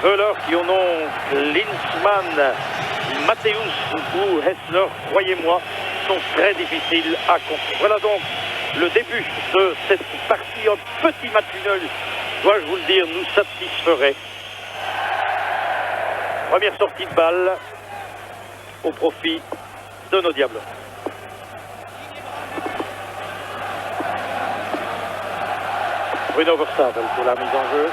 Wöhler qui en ont Klinsmann, Matthäus ou Hessler, croyez-moi, sont très difficiles à contrer. Voilà donc le début de cette partie. Un petit match nul, dois-je vous le dire, nous satisferait. Première sortie de balle au profit de nos Diables. Bruno Verstappen pour la mise en jeu.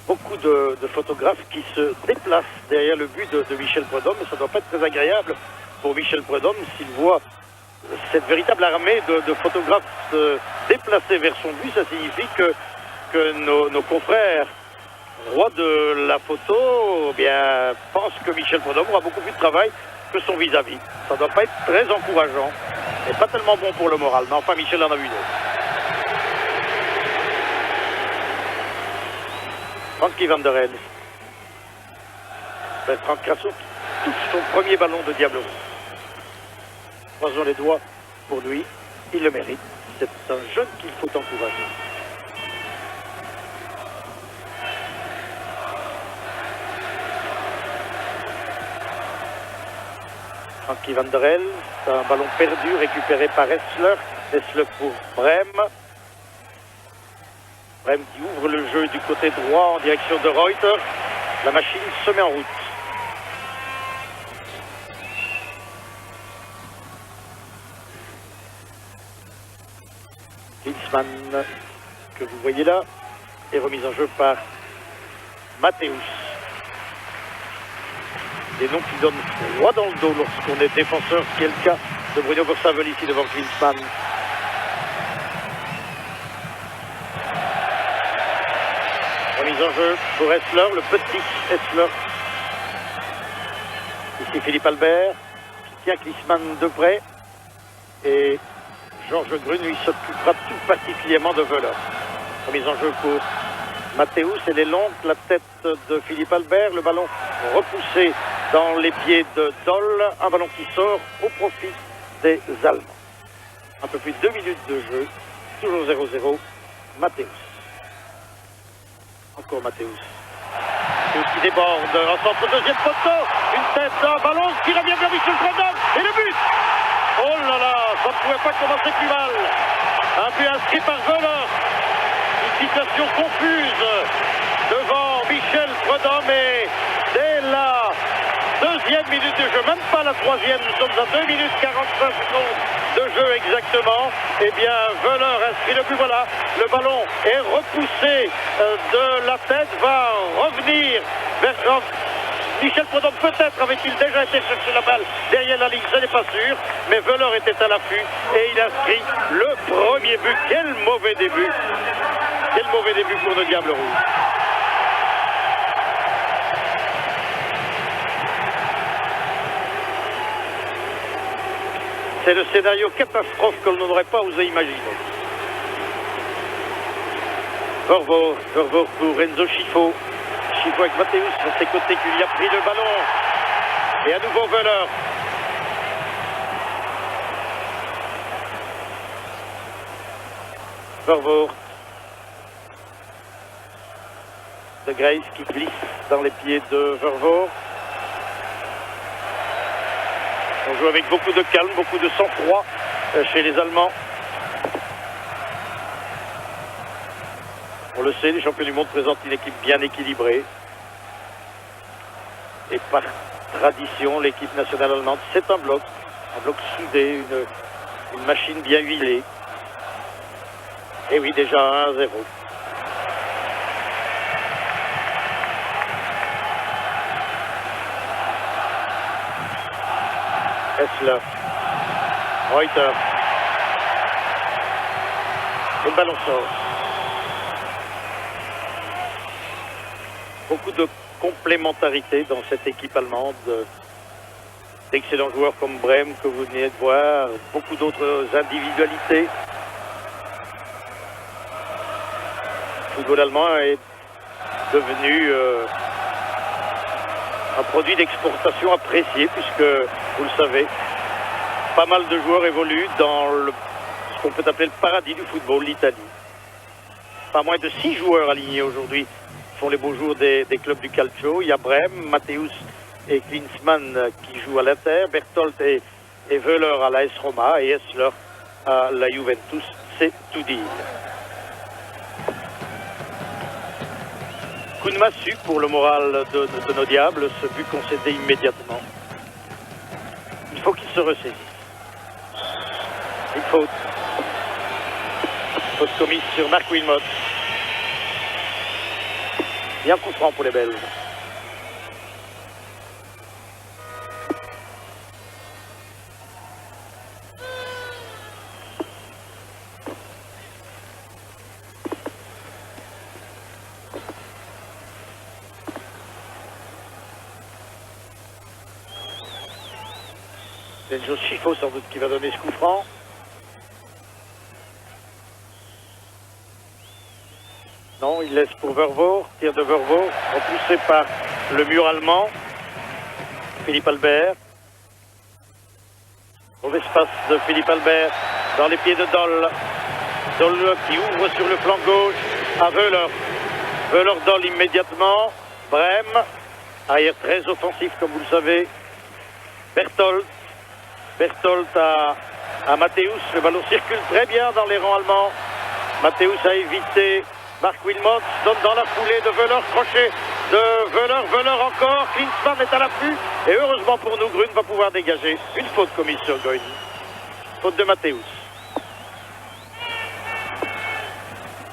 Beaucoup de photographes qui se déplacent derrière le but de Michel Prudhomme, mais ça ne doit pas être très agréable pour Michel Prudhomme s'il voit cette véritable armée de photographes se déplacer vers son but. Ça signifie que nos confrères rois de la photo pensent que Michel Prudhomme aura beaucoup plus de travail que son vis-à-vis. Ça ne doit pas être très encourageant et pas tellement bon pour le moral, mais enfin Michel en a vu d'autres. Frankie van der Elst. Bertrand Crasso touche son premier ballon de Diable Rouge. Croisons les doigts pour lui, il le mérite. C'est un jeune qu'il faut encourager. Frankie van der Elst, un ballon perdu récupéré par Hessler. Hessler pour Brem. Brem qui ouvre le jeu du côté droit en direction de Reuter. La machine se met en route. Klinsmann, que vous voyez là, est remise en jeu par Matthäus. Des noms qui donnent froid dans le dos lorsqu'on est défenseur, ce qui est le cas de Bruno Verstappen ici devant Klinsmann. Remise en jeu pour Hessler, le petit Hessler. Ici Philippe Albert, qui tient Klinsmann de près. Et Georges Grun, lui, s'occupera tout particulièrement de Wöhler. Remise en jeu pour Matthäus, elle est longue, la tête de Philippe Albert, le ballon repoussé dans les pieds de Doll, un ballon qui sort au profit des Allemands. Un peu plus de 2 minutes de jeu, toujours 0-0, Matthäus. Encore Matthäus. Matthäus qui déborde, en centre, deuxième poteau, une tête, un ballon qui revient vers Michel Prudhomme, et le but! Oh là là, ça ne pouvait pas commencer plus mal. Un but inscrit par Wöhler. Une situation confuse devant Michel Prudhomme et dès la deuxième minute de jeu, même pas la troisième, nous sommes à 2 minutes 45 secondes de jeu exactement. Eh bien, Wöhler inscrit le but, voilà. Le ballon est repoussé de la tête, va revenir vers Michel Prudhomme. Peut-être avait-il déjà été chercher la balle derrière la ligne, ce n'est pas sûr, mais Wöhler était à l'affût et il inscrit le premier but. Quel mauvais début! Quel mauvais début pour nos Diables Rouges. C'est le scénario catastrophe que l'on n'aurait pas osé imaginer. Vervoort pour Enzo Schifo. Schifo avec Matthäus sur ses côtés qui lui a pris le ballon. Et à nouveau Wöhler. Vervoort. De Grace qui glisse dans les pieds de Vervoort. On joue avec beaucoup de calme, beaucoup de sang-froid chez les Allemands. On le sait, les champions du monde présentent une équipe bien équilibrée. Et par tradition, l'équipe nationale allemande, c'est un bloc soudé, une machine bien huilée. Et oui, déjà 1-0. Hessler, Reuter. Et le ballon sort. Beaucoup de complémentarité dans cette équipe allemande. D'excellents joueurs comme Brem que vous venez de voir. Beaucoup d'autres individualités. Le football allemand est devenu un produit d'exportation apprécié, puisque, vous le savez, pas mal de joueurs évoluent dans ce qu'on peut appeler le paradis du football, l'Italie. Pas moins de 6 joueurs alignés aujourd'hui font les beaux jours des clubs du Calcio. Il y a Brême, Matthäus et Klinsmann qui jouent à l'Inter, Berthold et Wöhler à l'AS Roma et Hessler à la Juventus, c'est tout dire. Coup de massue pour le moral de nos diables, ce but concédé immédiatement. Il faut qu'ils se ressaisissent. Une faute. Faute commise sur Marc Wilmot. Bien coup franc pour les Belges. C'est Joe Schifo sans doute qui va donner ce coup franc. Non, il laisse pour Vervoort, tir de Vervoort, repoussé par le mur allemand, Philippe Albert. Mauvais passe de Philippe Albert dans les pieds de Doll. Doll qui ouvre sur le flanc gauche à Wöhler. Wöhler Doll immédiatement. Brême, arrière très offensif comme vous le savez. Berthold. Berthold à Matthäus. Le ballon circule très bien dans les rangs allemands. Matthäus a évité Marc Wilmot, donne dans la foulée de Wöhler, crochet de Wöhler, Wöhler encore, Klinsmann est à l'affût, et heureusement pour nous, Grün va pouvoir dégager une faute commise sur Goyn. Faute de Matthäus.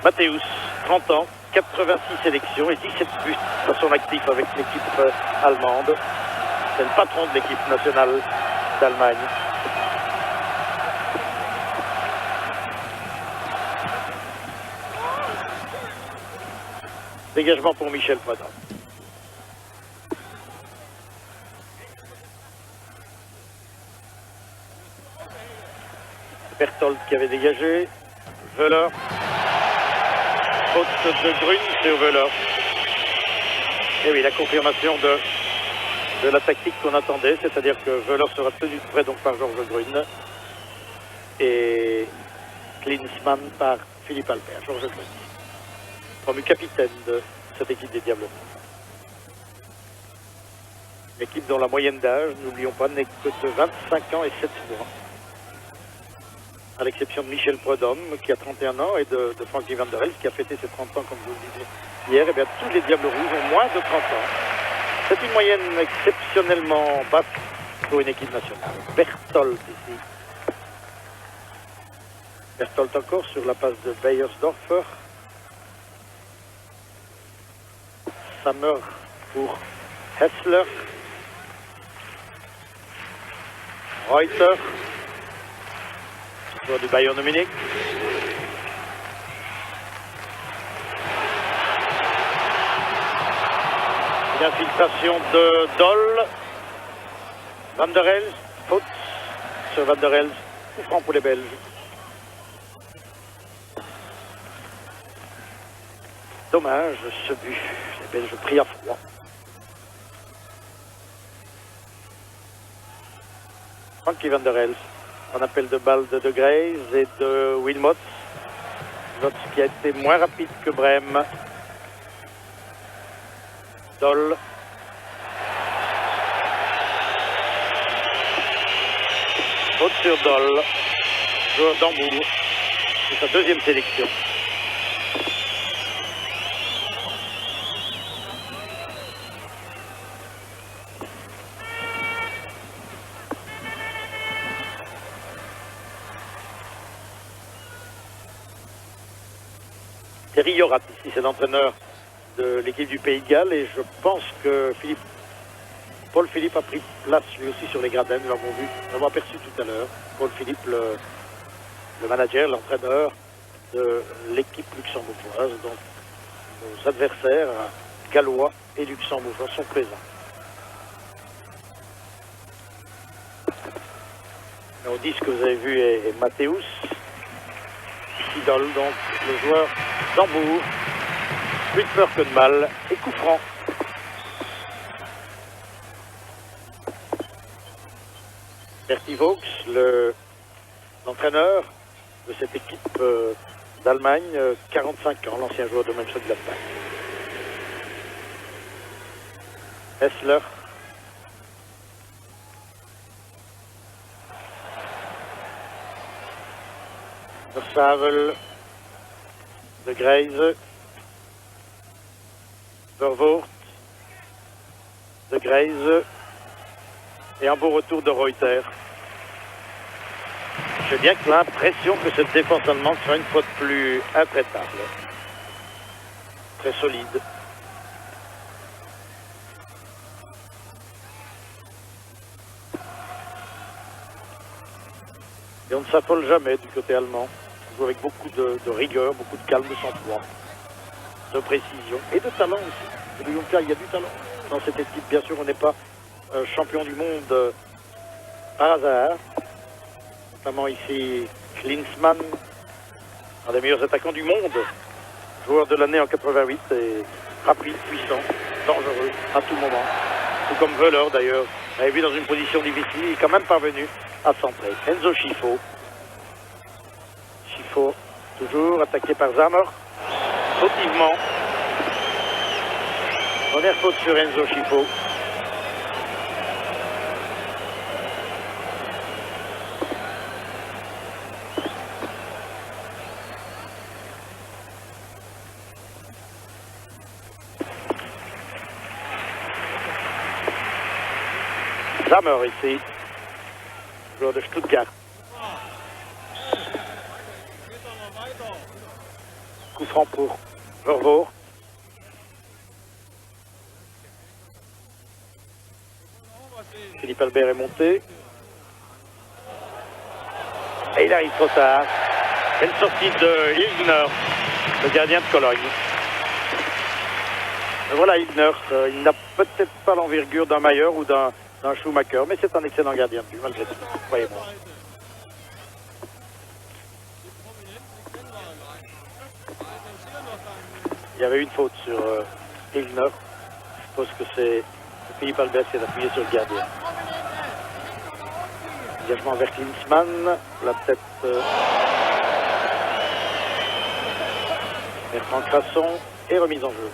Matthäus, 30 ans, 86 sélections et 17 buts à son actif avec l'équipe allemande. C'est le patron de l'équipe nationale d'Allemagne. Dégagement pour Michel Prudhomme. Berthold qui avait dégagé. Wöhler. Faute de Grün sur Wöhler. Et oui, la confirmation de la tactique qu'on attendait, c'est-à-dire que Wöhler sera tenu de près donc par Georges Grün et Klinsmann par Philippe Albert. Georges Grün, promu capitaine de cette équipe des Diables. L'équipe dont la moyenne d'âge, n'oublions pas, n'est que de 25 ans et 7 mois. À l'exception de Michel Prudhomme, qui a 31 ans, et de Frankie Van der Elst, qui a fêté ses 30 ans, comme je vous le disais hier. Et bien, tous les Diables Rouges ont moins de 30 ans. C'est une moyenne exceptionnellement basse pour une équipe nationale. Berthold ici. Berthold encore sur la passe de Beyersdorfer. Sammer pour Hessler. Reuter. Joueur du Bayern de Munich. Une infiltration de Doll. Van der Elst. Faute sur Van der Elst. Coup franc pour les Belges. Dommage ce but. Les Belges pris à froid. Frankie Van der Elst. En appel de balle de Grays et de Wilmot. Wilmot qui a été moins rapide que Brême. Doll. Faute sur Doll. Joueur d'Hambourg. C'est sa deuxième sélection. Thierry Jorat, ici, c'est l'entraîneur de l'équipe du Pays de Galles et je pense que Paul Philippe a pris place lui aussi sur les gradins. Nous l'avons aperçu tout à l'heure. Paul Philippe, le manager, l'entraîneur de l'équipe luxembourgeoise. Donc nos adversaires gallois et luxembourgeois sont présents. Le 10 que vous avez vu est Matthäus. Idole, donc le joueur d'Hambourg. Plus de peur que de mal. Et coup franc. Bertie Vogts, l'entraîneur de cette équipe d'Allemagne, 45 ans, l'ancien joueur de Mönchengladbach. Hessler. Versavel. De Greise. Vervoort. De Greise. Et un beau retour de Reuter. J'ai bien que l'impression que cette défense allemande sera une fois de plus intraitable. Très solide. Et on ne s'affole jamais du côté allemand. On joue avec beaucoup de rigueur, beaucoup de calme, de sang-froid, de précision et de talent aussi. Il y a du talent dans cette équipe. Bien sûr, on n'est pas champion du monde par hasard. Notamment ici Klinsmann, un des meilleurs attaquants du monde, joueur de l'année en 88 et rapide, puissant, dangereux à tout moment. Tout comme Wöhler d'ailleurs, vous avez vu dans une position difficile, il est quand même parvenu à centrer. Enzo Scifo. Scifo, toujours attaqué par Zammer, fautivement. Première faute sur Enzo Scifo. Zammer ici, joueur de Stuttgart. Coup franc pour Vervoort. Philippe Albert est monté. Et il arrive trop tard. Quelle sortie de Ilgner, le gardien de Cologne. Et voilà Ilgner, il n'a peut-être pas l'envergure d'un Mayer ou d'un Schumacher, mais c'est un excellent gardien de but, malgré tout, croyez-moi. Il y avait une faute sur Ilgner. Je suppose que c'est Philippe Albert qui est appuyé sur le gardien. Engagement vers Klinsmann, la tête Bertrand Crasson et remise en jeu.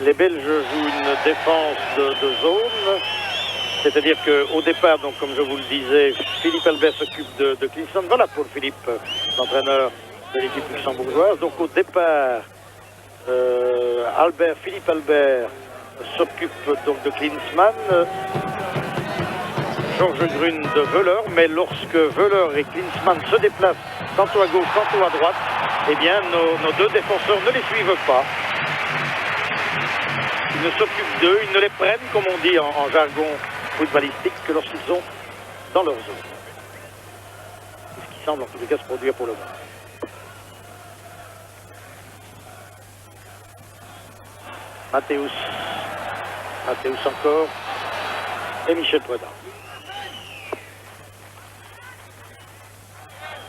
Les Belges jouent une défense de zone, c'est-à-dire qu'au départ, donc, comme je vous le disais, Philippe Albert s'occupe de Klinsmann. Voilà pour Philippe, l'entraîneur de l'équipe luxembourgeoise. Donc au départ, Philippe Albert s'occupe donc de Klinsmann, Georges Grün de Wöhler, mais lorsque Wöhler et Klinsmann se déplacent tantôt à gauche, tantôt à droite, eh bien nos deux défenseurs ne les suivent pas. Ils ne s'occupent d'eux, ils ne les prennent, comme on dit en jargon footballistique, que lorsqu'ils sont dans leur zone. C'est ce qui semble en tous les cas se produire pour le moment. Mathéus encore, et Michel Prudhomme.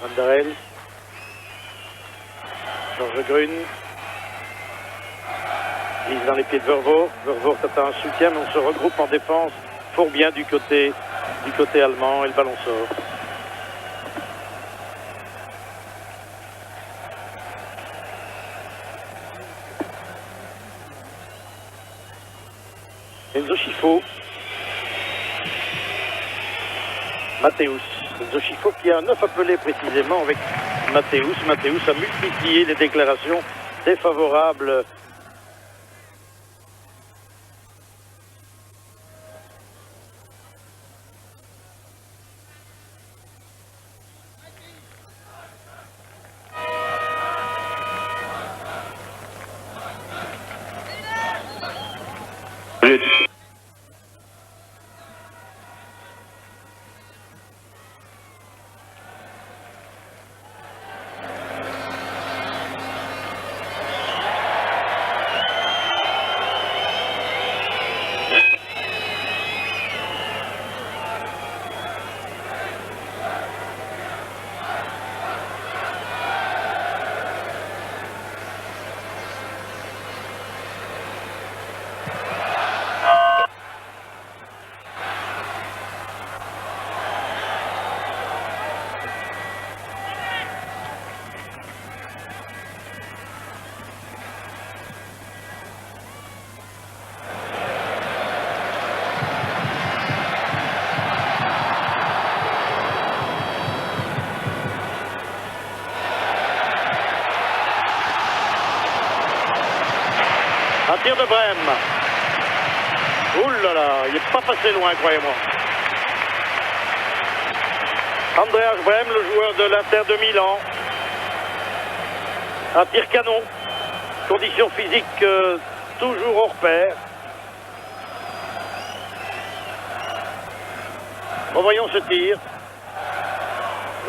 Van der Helst, Georges Grün, glisse dans les pieds de Vervoort. Vervoort attend un soutien, mais on se regroupe en défense fort bien du côté allemand et le ballon sort. Enzo Scifo. Mathéus. Enzo Scifo qui a un 9 appelé précisément avec Mathéus. Mathéus a multiplié les déclarations défavorables . de Brême. Ouh là là, il n'est pas passé loin, croyez-moi. Andreas Brême, le joueur de l'Inter de Milan. Un tir canon. Conditions physiques toujours hors pair. Revoyons ce tir.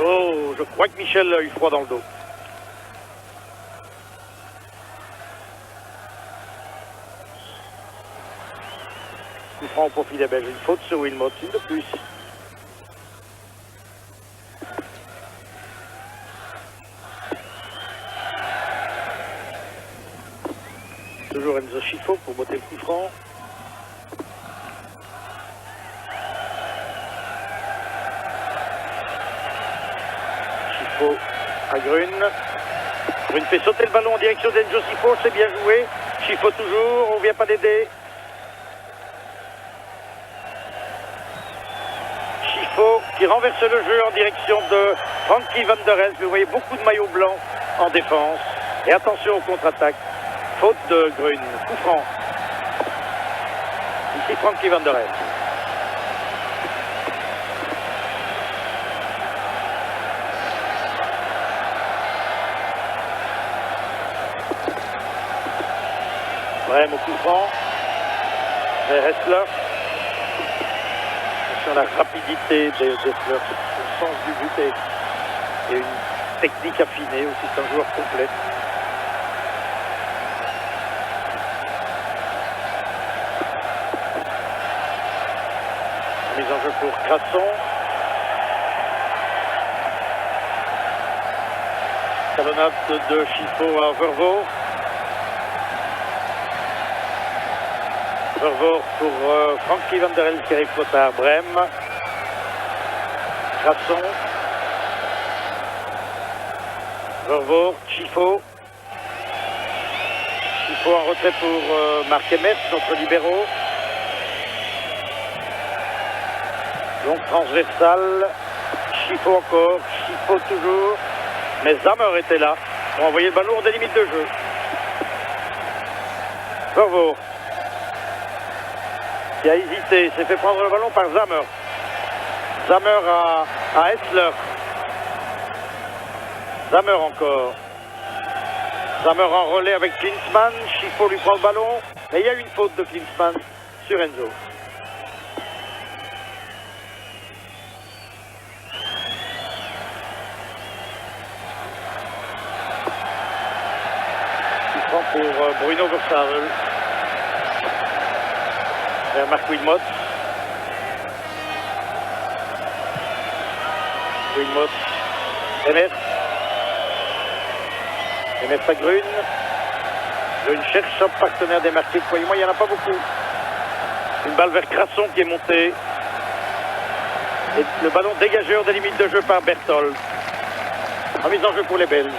Oh, je crois que Michel a eu froid dans le dos. Coup franc au profit des Belges. Une faute sur Wilmot, une de plus. Toujours Enzo Schifo pour botter le coup franc. Schifo à Grune. Grune fait sauter le ballon en direction d'Enzo Schifo, c'est bien joué. Schifo toujours, on ne vient pas d'aider. Schifo qui renverse le jeu en direction de Frankie Van der Elst. Vous voyez beaucoup de maillots blancs en défense. Et attention aux contre-attaques. Faute de Grune, coup franc. Ici Frankie Van der Elst. Brême au coup franc. Vers Hessler. Attention à la rapidité d'Hessler, le sens du but et une technique affinée aussi, c'est un joueur complet. Mise en jeu pour Crasson. Talonnade de Schifo à Vervoort. Vervoort pour Frankie Van der Elst qui arrive trop tard. Brême. Crasson. Vervoort. Schifo. Schifo en retrait pour Marc Emmers, notre libéraux. Donc transversal, Schifo encore, Schifo toujours, mais Zammer était là pour envoyer le ballon hors des limites de jeu. Vervoort qui a hésité, s'est fait prendre le ballon par Zammer. Zammer à Hessler. Zammer encore. Zammer en relais avec Klinsmann, Schifo lui prend le ballon, et il y a eu une faute de Klinsmann sur Enzo. Pour Bruno Verstappen. Vers Marc Wilmot. Wilmot. Emmers. Emmers à Grune. Grune cherche un partenaire démarqué. Croyez-moi, il n'y en a pas beaucoup. Une balle vers Crasson qui est montée. Et le ballon dégagé hors des limites de jeu par Berthold. En mise en jeu pour les Belges.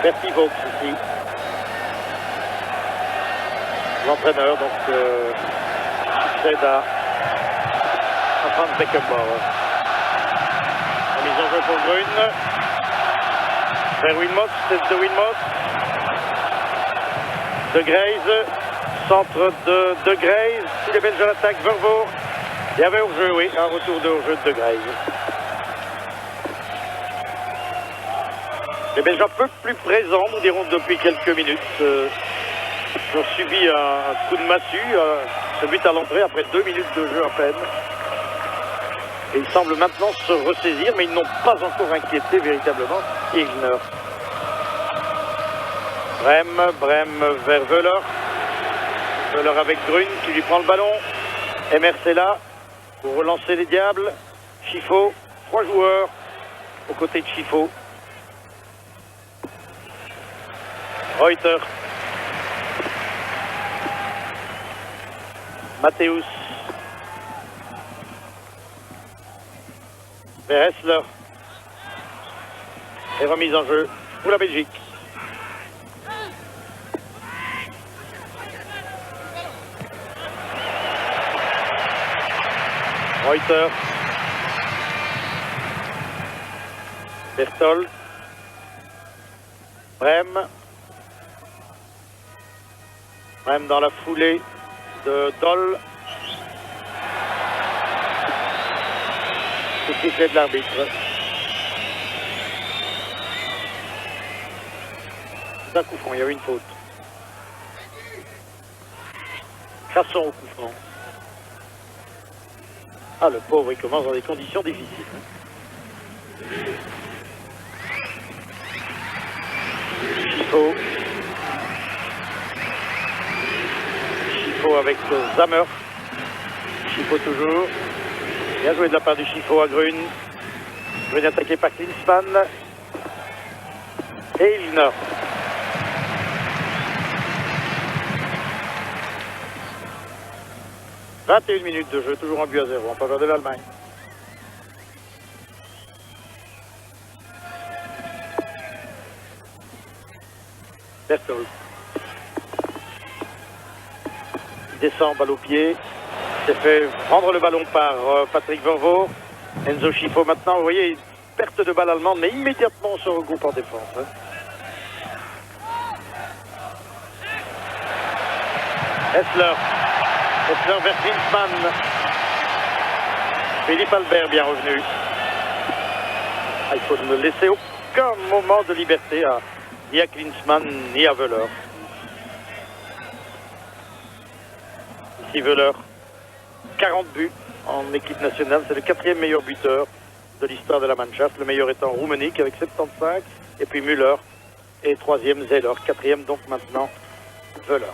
Bertie Vaux ici. L'entraîneur donc succède à Franz Beckenbauer. La mise en jeu pour Grune. Vers Wilmot, tête de Wilmot. De Graze. Centre de Graze. Tous les Belges à l'attaque. Vervoort. Il y avait hors-jeu, oui. Un retour de hors-jeu de Graze. Les Belges un peu plus présents, nous dirons, depuis quelques minutes. Ils ont subi un coup de massue, ce but à l'entrée après 2 minutes de jeu à peine. Et ils semblent maintenant se ressaisir, mais ils n'ont pas encore inquiété véritablement Ilgner. Brême vers Wöhler. Wöhler avec Grune qui lui prend le ballon. Emmers est là pour relancer les Diables. Schifo, 3 joueurs aux côtés de Schifo. Reuter. Matthäus. Vers Hessler. Et remise en jeu pour la Belgique. Reuter. Berthold. Brême. Même dans la foulée de Doll. C'est ce qui fait de l'arbitre. C'est un coup franc, il y a eu une faute. Crasson au coup franc. Ah, le pauvre, il commence dans des conditions difficiles. Chifo. Chifo avec Zammer. Chifo toujours. Bien joué de la part du Chifo à Grun. Grun attaqué par Klinsmann. Et Ilner. « 21 minutes de jeu, toujours en but à 0 en faveur de l'Allemagne. Berthold. Il descend, balle au pied. Il s'est fait prendre le ballon par Patrick Vervoort. Enzo Chifo maintenant, vous voyez, perte de balle allemande, mais immédiatement on se regroupe en défense. Hein. Hessler. Hessler vers Klinsmann. Philippe Albert bien revenu. Ah, il faut ne laisser aucun moment de liberté ni à Klinsmann ni à Wöhler. Ici Wöhler, 40 buts en équipe nationale, c'est le 4e meilleur buteur de l'histoire de la Mannschaft, le meilleur étant Rummenigge avec 75, et puis Müller, et 3e Zeller, 4e donc maintenant Wöhler.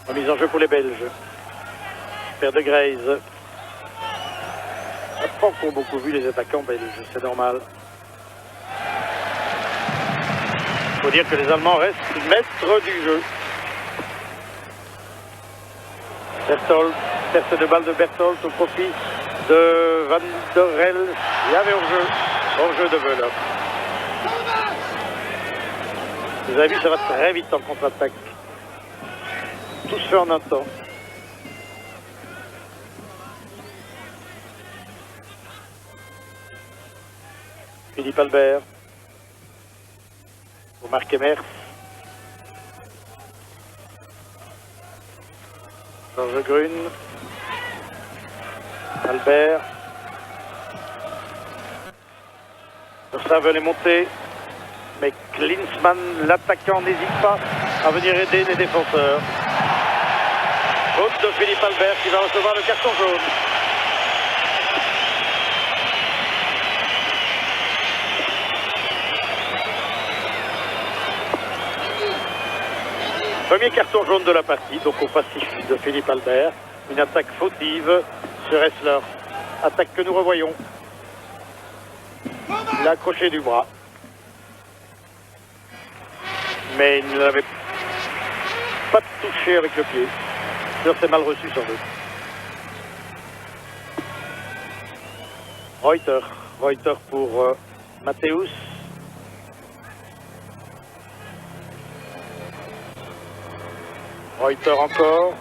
Remise en jeu pour les Belges. Père de Grey's. On n'a pas encore beaucoup vu les attaquants belges, c'est normal. Il faut dire que les Allemands restent maîtres du jeu. Berthold, perte de balle de Berthold au profit de Van der Rel. Il y avait hors-jeu de Wöhler. Vous avez vu, ça va très vite en contre-attaque. Tout se fait en un temps. Philippe Albert. Pour Marc Emers. Georges Grun. Albert. Ça venait monter. Mais Klinsmann, l'attaquant, n'hésite pas à venir aider les défenseurs. Faute de Philippe Albert qui va recevoir le carton jaune. Premier carton jaune de la partie, donc au passif de Philippe Albert. Une attaque fautive sur Hessler. Attaque que nous revoyons. Il a accroché du bras. Mais il ne l'avait pas touché avec le pied. C'est mal reçu sans doute. Reuter pour Matthäus. Reuter encore.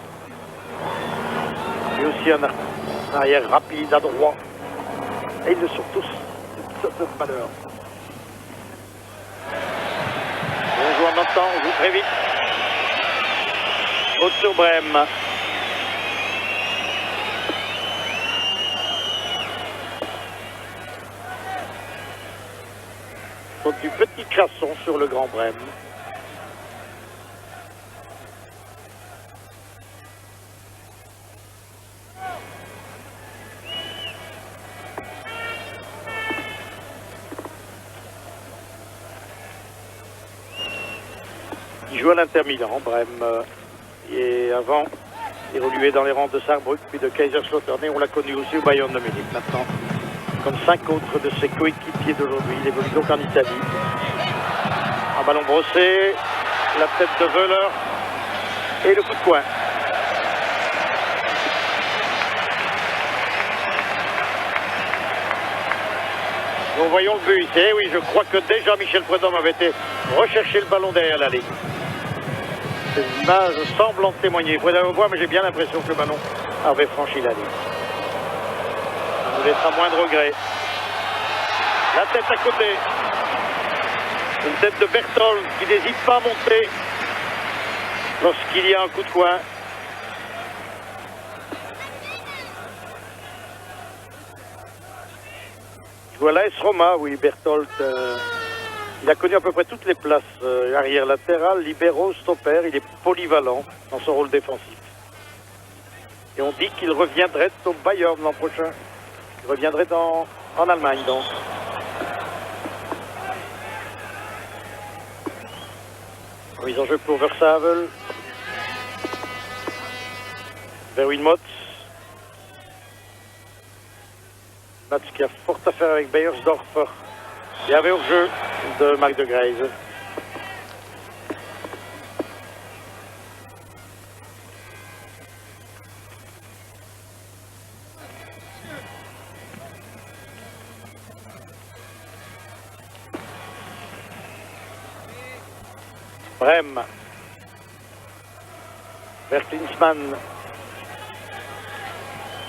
Et aussi un arrière rapide à droit. Et ils le sont tous de malheur. On joue en même temps, on joue très vite. Haute sur Brême. Faute du petit Crasson sur le Grand Brême. Il joue à l'Inter Milan, Brême, et avant évolué dans les rangs de Saarbrück puis de Kaiserslautern, et on l'a connu aussi au Bayern de Munich maintenant. Comme 5 autres de ses coéquipiers d'aujourd'hui, il évolue donc en Italie. Un ballon brossé, la tête de Wöhler et le coup de coin. Nous voyons le but ici. Eh oui, je crois que déjà Michel Prudhomme avait été rechercher le ballon derrière la ligne. Ces images semblent en témoigner. Il faudrait le voir, mais j'ai bien l'impression que le ballon avait franchi la ligne. Ça nous laissera moins de regrets. La tête à côté. Une tête de Berthold qui n'hésite pas à monter lorsqu'il y a un coup de coin. Voilà, S Roma, oui, Berthold. Il a connu à peu près toutes les places. Arrière latéral, libéraux, stopper. Il est polyvalent dans son rôle défensif. Et on dit qu'il reviendrait au Bayern l'an prochain. Il reviendrait en Allemagne, donc. Mise en jeu pour Versavel. Vers Wilmots. Match qui a fort à faire avec Beiersdorfer. Il y avait au jeu de Marc de Graise. Brem. Vers Klinsmann.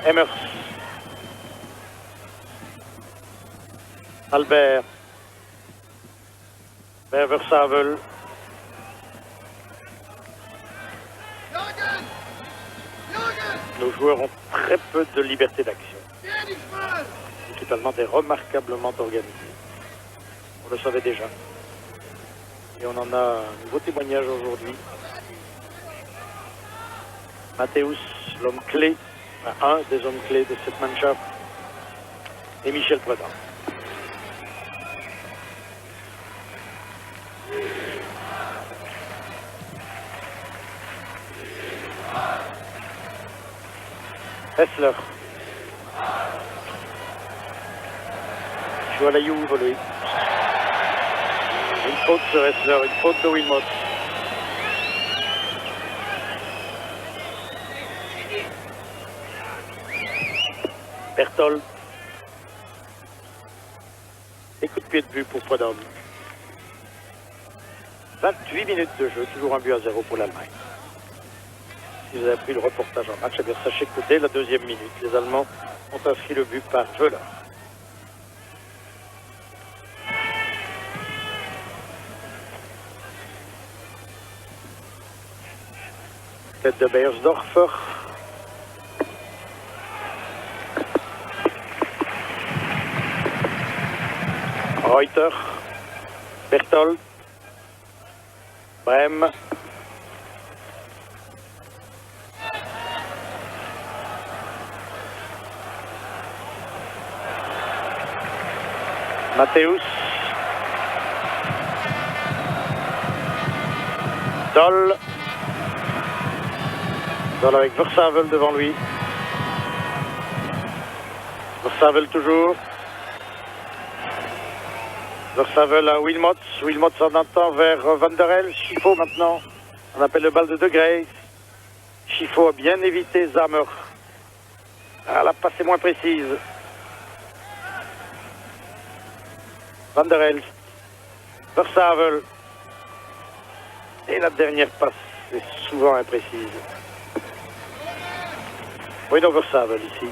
Emmers. Albert. Vers Versavel. Nos joueurs ont très peu de liberté d'action. L'équipe allemande est remarquablement organisée. On le savait déjà. Et on en a un nouveau témoignage aujourd'hui. Matthäus, l'homme clé, un des hommes clés de cette Mannschaft, et Michel Prudhomme. Hessler. Joue à la Juve, lui. Une faute sur Hessler, une faute de Wilmots. Berthold. Et coup de pied de but pour Prudhomme. 28 minutes de jeu, toujours un but à 0 pour l'Allemagne. Si vous avez pris le reportage en match, eh bien sachez que dès la deuxième minute, les Allemands ont inscrit le but par Wöhler. Tête de Beiersdorfer. Reuter. Berthold. Brem. Matthäus. Doll. Doll avec Versavel devant lui. Versavel toujours. Versavel à Wilmots. Wilmots en entend vers Van der El. Schifo maintenant. On appelle le bal de De Graise. Schifo a bien évité Zamer. Ah, la passe est moins précise. Van der El. Versavel. Et la dernière passe est souvent imprécise. Bruno Versavel ici.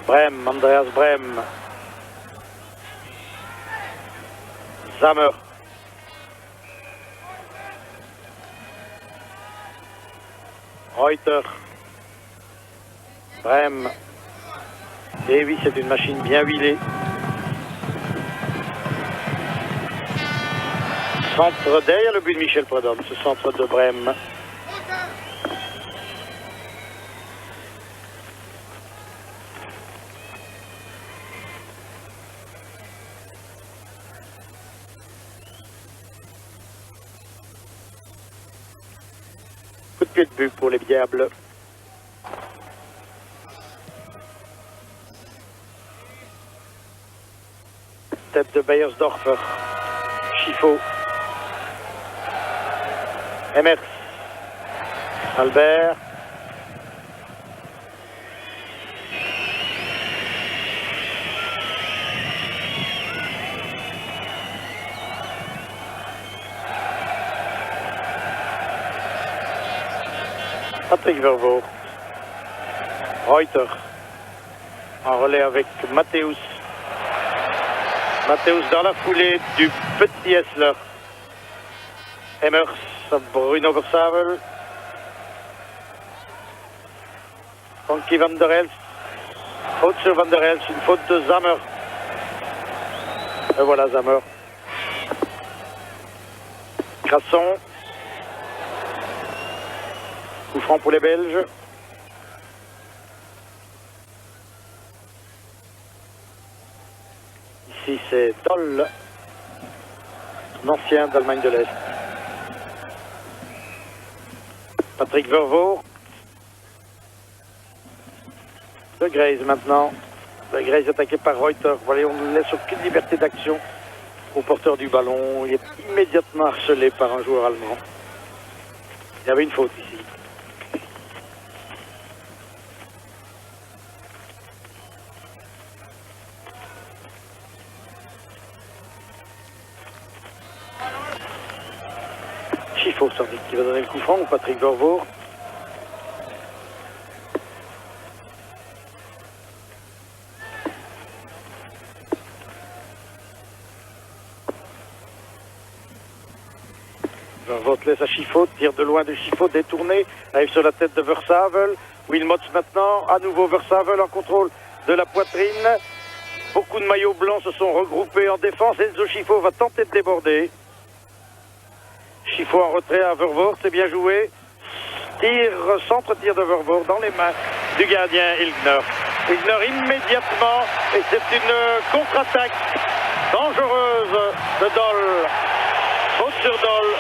Brem, Andreas Brem. Zamer. Reuter. Brem. Et oui, c'est une machine bien huilée. Centre derrière le but de Michel Prudhomme, ce centre de Brem. Coup de pied de but pour les Diables. Tête de Beiersdorfer. Schifo. Emmers. Albert. Patrick Vervoort. Reuter. En relais avec Matthäus. Matthäus dans la foulée du petit Hessler. Emmers, Bruno Versavel. Frankie Van der Elst. Faute sur Van der Elst, une faute de Zammer. Et voilà Zammer. Crasson. Coup franc pour les Belges. Ici c'est Doll, un ancien d'Allemagne de l'Est. Patrick Vervoort. De Graze maintenant. De Graze attaqué par Reuter. Voilà, on ne laisse aucune liberté d'action au porteur du ballon. Il est immédiatement harcelé par un joueur allemand. Il y avait une faute ici. Chiffo sans doute qui va donner le coup franc ou Patrick Vervoort. Vervoort laisse à Chiffo, tire de loin de Chiffo, détourné, arrive sur la tête de Versavel. Wilmots maintenant, à nouveau Versavel en contrôle de la poitrine. Beaucoup de maillots blancs se sont regroupés en défense. Enzo Chiffo va tenter de déborder. Chiffo en retrait à Vervoort, c'est bien joué. Centre-tir de Vervoort dans les mains du gardien Ilgner. Ilgner immédiatement, et c'est une contre-attaque dangereuse de Doll. Faute sur Doll.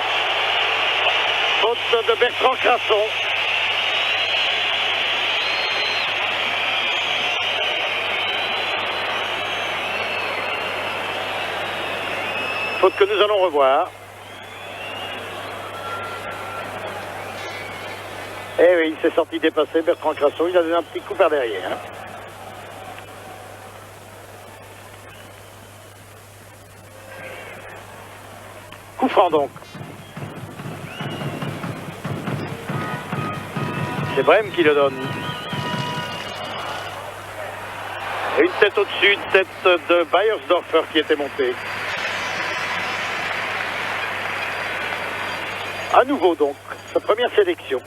Faute de Bertrand Crasson. Faute que nous allons revoir. Eh oui, il s'est sorti dépasser, Bertrand Crasson. Il a donné un petit coup par derrière. Coup franc donc. C'est Brême qui le donne. Et une tête au-dessus, une tête de Beiersdorfer qui était montée. À nouveau donc, sa première sélection.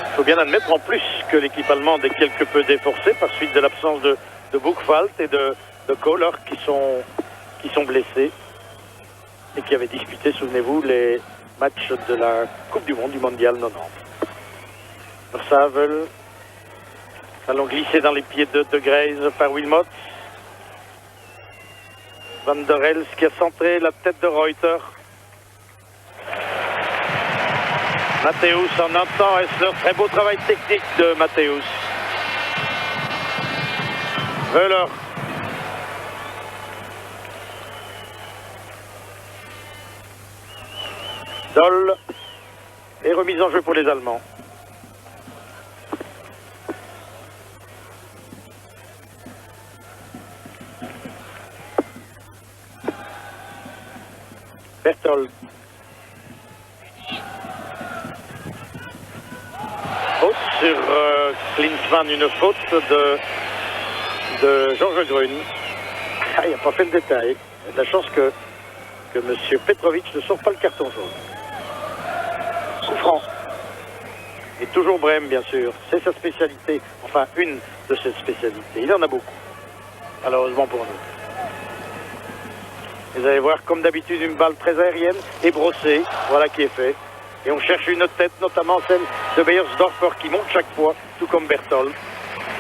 Il faut bien admettre en plus que l'équipe allemande est quelque peu déforcée par suite de l'absence de Buchwald et de Kohler qui sont blessés et qui avaient disputé, souvenez-vous, les matchs de la Coupe du Monde, du Mondial 90. Versavel, allons glisser dans les pieds de Graze par Wilmots. Van der Elst qui a centré la tête de Reuter. Matthäus en un temps, Hessler, très beau travail technique de Matthäus. Wöhler. Doll. Et remise en jeu pour les Allemands. Berthold. Faute sur Klinsmann, une faute de Georges Grun. Ah, il n'a pas fait le détail. Il a de la chance que M. Petrovic ne sort pas le carton jaune. Coup franc. Et toujours Brême, bien sûr. C'est sa spécialité. Enfin, une de ses spécialités. Il en a beaucoup. Malheureusement pour nous. Vous allez voir, comme d'habitude, une balle très aérienne et brossée. Voilà qui est fait. Et on cherche une tête, notamment celle de Beiersdorfer qui monte chaque fois, tout comme Berthold.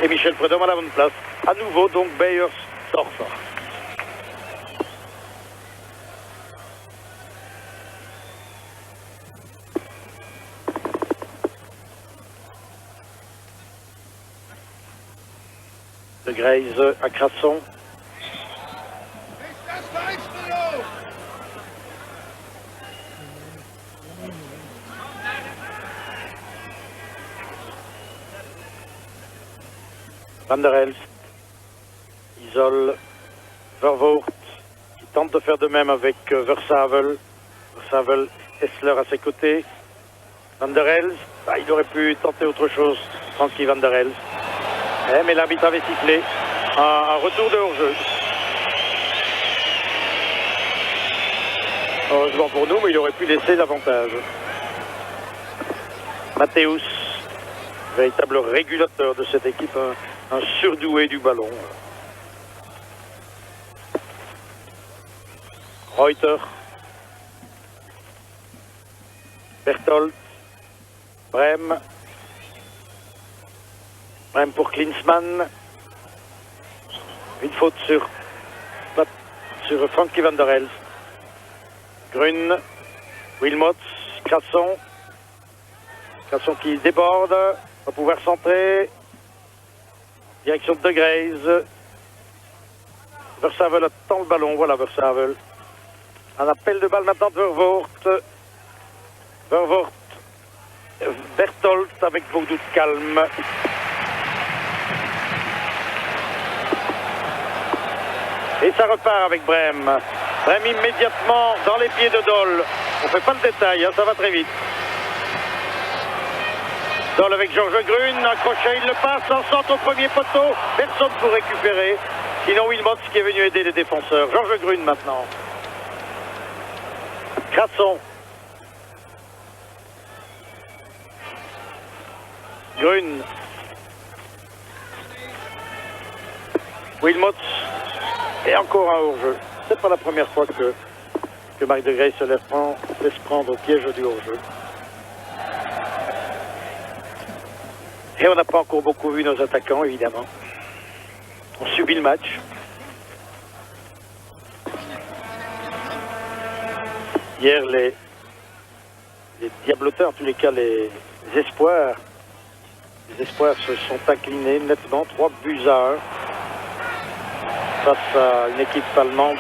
Et Michel Prudhomme à la bonne place. À nouveau, donc, Beiersdorfer. De Graze à Crasson. Van der Elst isole Vervoort qui tente de faire de même avec Versavel. Versavel, Hessler à ses côtés. Van der Elst, il aurait pu tenter autre chose, Frankie Van der Elst. Mais l'arbitre avait sifflé un retour de hors-jeu. Heureusement pour nous, mais il aurait pu laisser l'avantage. Matthäus, véritable régulateur de cette équipe, un surdoué du ballon. Reuter, Berthold, Brem pour Klinsmann. Une faute sur Frankie Van der Elst. Grun, Wilmots, Crasson qui déborde, va pouvoir centrer. Direction de Graze. Versavel attend le ballon, voilà Versavel. Un appel de balle maintenant de Vervoort. Vervoort, Berthold avec beaucoup de calme. Et ça repart avec Brem. Brem immédiatement dans les pieds de Doll. On ne fait pas le détail, hein, ça va très vite. Doll avec Georges Grun, un crochet, il le passe, en centre au premier poteau. Personne pour récupérer. Sinon Wilmots qui est venu aider les défenseurs. Georges Grun maintenant. Crasson. Grun. Wilmots. Et encore un hors-jeu. C'est pas la première fois que Marc de Graze se laisse prendre au piège du hors-jeu. Et on n'a pas encore beaucoup vu nos attaquants, évidemment. On subit le match. Hier, les Diablotins, en tous les cas les espoirs se sont inclinés nettement, 3-1. Face à une équipe allemande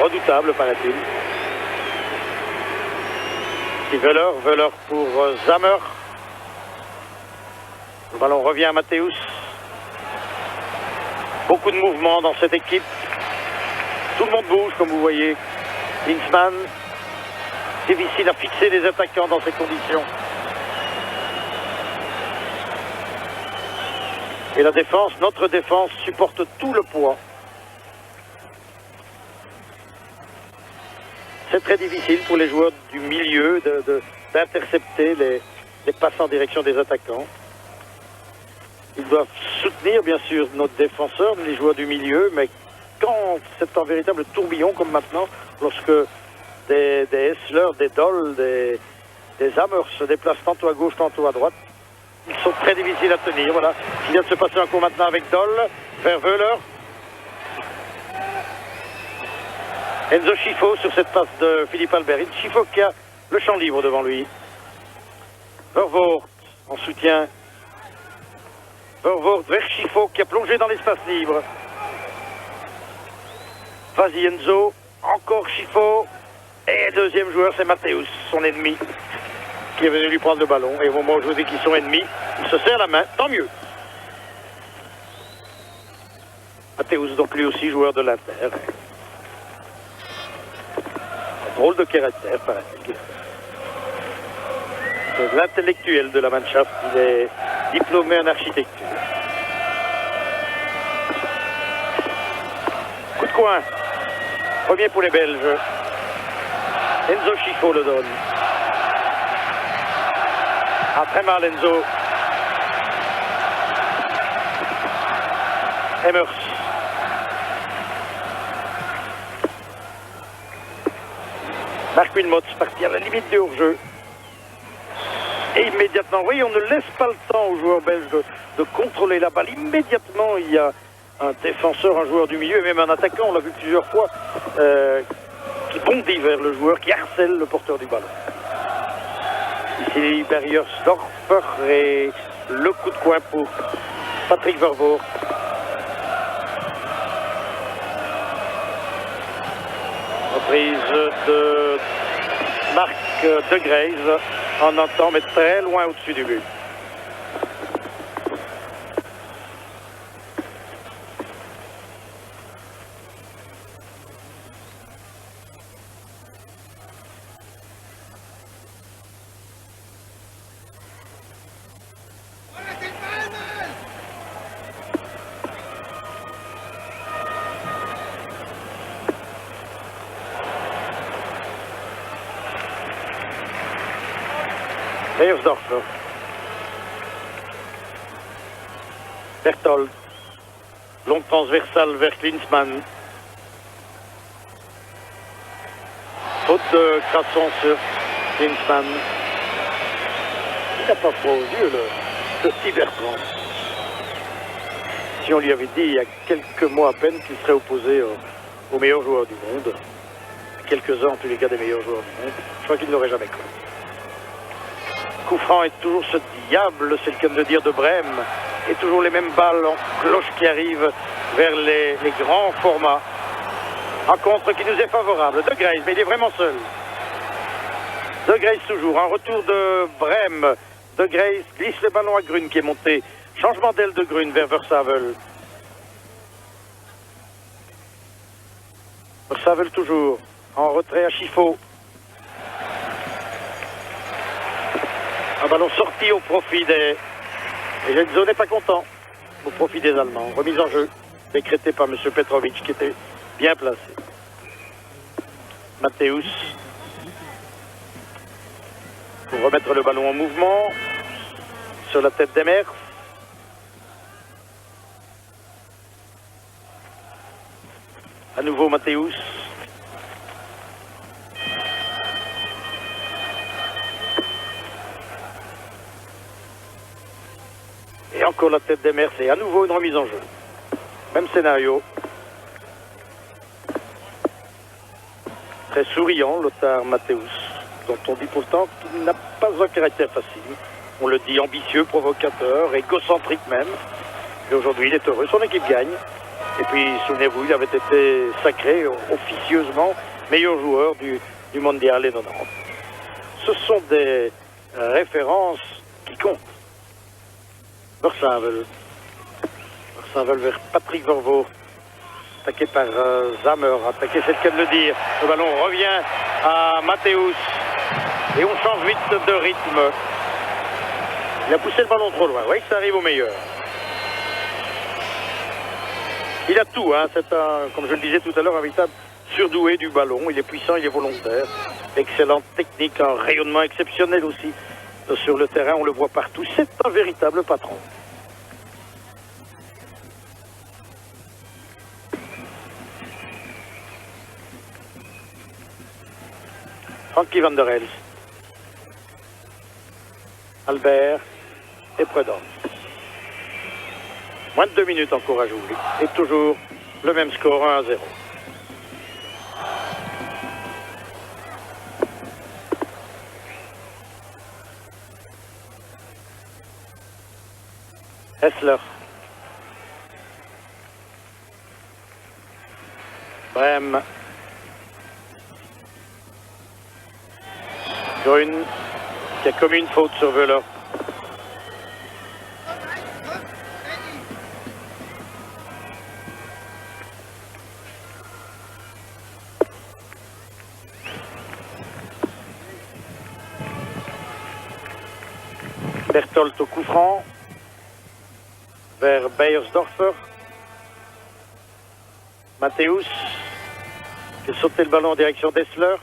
redoutable, paraît-il. Et Wöhler pour Zammer. Le ballon revient à Matthäus. Beaucoup de mouvements dans cette équipe. Tout le monde bouge, comme vous voyez. Klinsmann. Difficile à fixer les attaquants dans ces conditions. Et la défense, notre défense, supporte tout le poids. C'est très difficile pour les joueurs du milieu d'intercepter les passes en direction des attaquants. Ils doivent soutenir bien sûr notre défenseur, les joueurs du milieu, mais quand c'est un véritable tourbillon comme maintenant, lorsque des Hessler, des Doll, des Hammer se déplacent tantôt à gauche, tantôt à droite, ils sont très difficiles à tenir. Voilà, il vient de se passer un coup maintenant avec Doll, vers Wöhler. Enzo Schifo sur cette passe de Philippe Albert. Schifo qui a le champ libre devant lui. Vervoort en soutien. Vervoort vers Schifo qui a plongé dans l'espace libre. Vas-y Enzo. Encore Schifo. Et le deuxième joueur c'est Matthäus, son ennemi, qui est venu lui prendre le ballon. Et au moment où je vous dis qu'ils sont ennemis, il se serre la main. Tant mieux. Matthäus donc lui aussi joueur de l'Inter. Drôle de caractère, paraît-il. C'est l'intellectuel de la Mannschaft. Il est diplômé en architecture. Coup de coin. Premier pour les Belges. Enzo Schifo le donne. Ah, très mal Enzo. Emmers. Marc Wilmots parti à la limite du hors-jeu. Et immédiatement, oui, on ne laisse pas le temps aux joueurs belges de contrôler la balle. Immédiatement, il y a un défenseur, un joueur du milieu, et même un attaquant, on l'a vu plusieurs fois, qui bondit vers le joueur, qui harcèle le porteur du ballon. Ici, Bergersdorfer et le coup de coin pour Patrick Vervoort. Reprise de Marc de Graze en un temps, mais très loin au-dessus du but. Beiersdorfer. Berthold. Longue transversale vers Klinsmann. Faute de Crasson sur Klinsmann. Il n'a pas froid aux yeux, le petit Bertrand. Si on lui avait dit il y a quelques mois à peine qu'il serait opposé au meilleur joueur du monde, quelques-uns en tous les cas des meilleurs joueurs du monde, je crois qu'il ne l'aurait jamais cru. Coup franc est toujours ce diable, c'est le cas de le dire, de Brême, et toujours les mêmes balles en cloche qui arrivent vers les grands formats. Rencontre qui nous est favorable. De Grace, mais il est vraiment seul. De Grace toujours, un retour de Brême. De Grace glisse le ballon à Grune qui est monté. Changement d'aile de Grune vers Versavel. Versavel toujours, en retrait à Chiffaut. Un ballon sorti au profit des... Et Genzo n'est pas content. Au profit des Allemands. Remise en jeu, décrétée par M. Petrovic qui était bien placé. Matthäus. Pour remettre le ballon en mouvement. Sur la tête d'Emers. À nouveau Matthäus. Et encore la tête d'Emers et à nouveau une remise en jeu. Même scénario. Très souriant, Lothar Matthäus, dont on dit pourtant qu'il n'a pas un caractère facile. On le dit ambitieux, provocateur, égocentrique même. Et aujourd'hui, il est heureux, son équipe gagne. Et puis, souvenez-vous, il avait été sacré officieusement meilleur joueur du mondial et 90. Ce sont des références qui comptent. Versavel. Versavel vers Patrick Vervoort. Attaqué par Zammer. Attaqué, c'est le cas de le dire. Le ballon revient à Matthäus. Et on change vite de rythme. Il a poussé le ballon trop loin. Vous voyez que ça arrive au meilleur. Il a tout, hein. C'est un, comme je le disais tout à l'heure, un véritable surdoué du ballon. Il est puissant, il est volontaire. Excellente technique, un rayonnement exceptionnel aussi sur le terrain. On le voit partout. C'est un véritable patron. Frankie van der Elst. Albert et Prudhomme. Moins de 2 minutes encore à jouer. Et toujours le même score, 1-0. Hessler. Brême. Grune qui a commis une faute sur Wöhler. Berthold au coup franc vers Beiersdorfer. Matthäus qui a sauté le ballon en direction d'Hessler.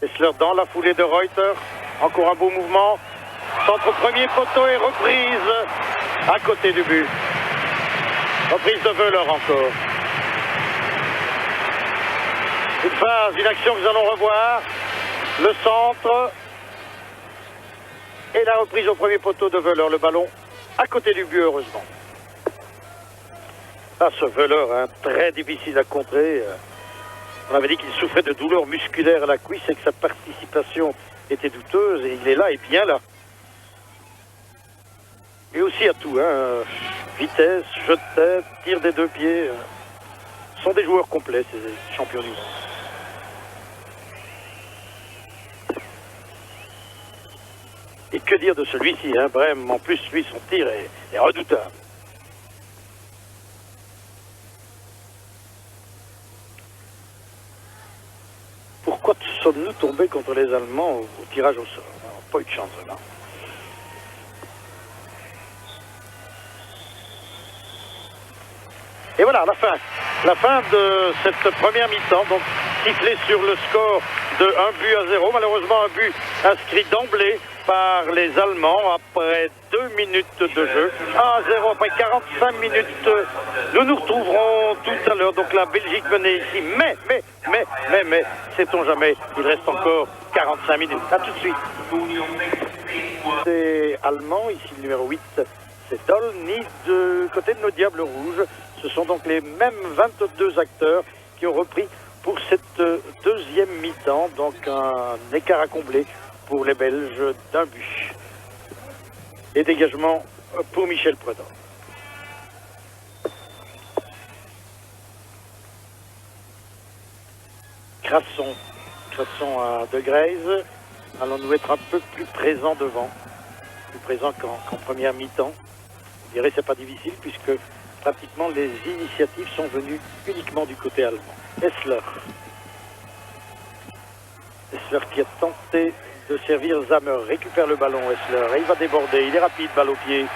Hessler dans la foulée de Reuter. Encore un beau mouvement. Centre au premier poteau et reprise à côté du but. Reprise de Wöhler encore. Une phase, une action que nous allons revoir. Le centre. Et la reprise au premier poteau de Wöhler. Le ballon à côté du but, heureusement. Ah, ce Wöhler, hein, très difficile à contrer. On avait dit qu'il souffrait de douleurs musculaires à la cuisse et que sa participation était douteuse. Et il est là et bien là. Et aussi à tout, hein. Vitesse, jeu de tête, tir des deux pieds. Ce sont des joueurs complets, ces champions du monde. Et que dire de celui-ci, hein, Brême, en plus, lui, son tir est redoutable. Pourquoi sommes-nous tombés contre les Allemands au tirage au sort? Pas eu de chance, là. Et voilà, la fin de cette première mi-temps, donc sifflé sur le score de 1-0. Malheureusement, un but inscrit d'emblée par les Allemands après 2 minutes de jeu. 1-0 après 45 minutes. Nous nous retrouverons tout à l'heure. Donc la Belgique menait ici. Mais, sait-on jamais, il reste encore 45 minutes. A tout de suite. C'est allemand, ici le numéro 8, c'est Doll, ni de côté de nos Diables Rouges. Ce sont donc les mêmes 22 acteurs qui ont repris pour cette deuxième mi-temps. Donc un écart à combler pour les Belges d'un but. Et dégagement pour Michel Prudhomme. Crasson à De Greyse. Allons-nous être un peu plus présents devant, plus présents qu'en première mi-temps. Je dirais que c'est pas difficile puisque pratiquement les initiatives sont venues uniquement du côté allemand. Hessler qui a tenté de servir Zammer, récupère le ballon Hessler et il va déborder, il est rapide, balle au pied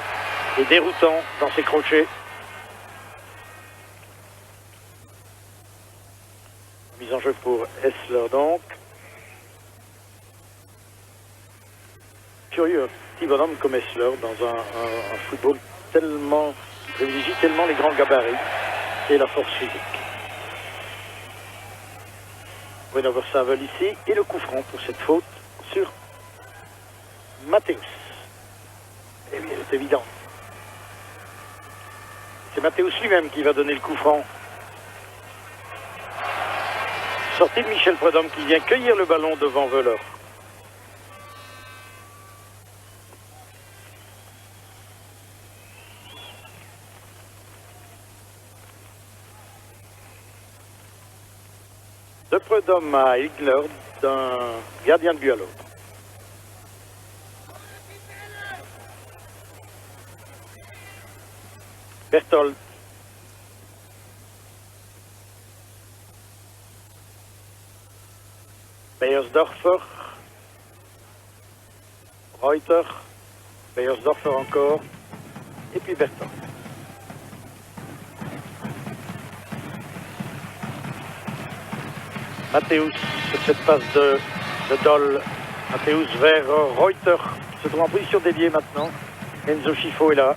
et déroutant dans ses crochets. Mise en jeu pour Hessler donc. Curieux, un petit bonhomme comme Hessler dans un football tellement, qui privilégie tellement les grands gabarits et la force physique. Bruno Versavel ici et le coup franc pour cette faute sur Matthäus. Et bien, c'est évident. C'est Matthäus lui-même qui va donner le coup franc. Sortie de Michel Prudhomme qui vient cueillir le ballon devant Wöhler. De Prudhomme à Igler, d'un gardien de but à l'autre. Berthold. Beiersdorfer. Reuter. Beiersdorfer encore. Et puis Berthold. Matthäus sur cette passe de Doll. Matthäus vers Reuter, qui se trouve en position dédiée maintenant. Enzo Schifo est là.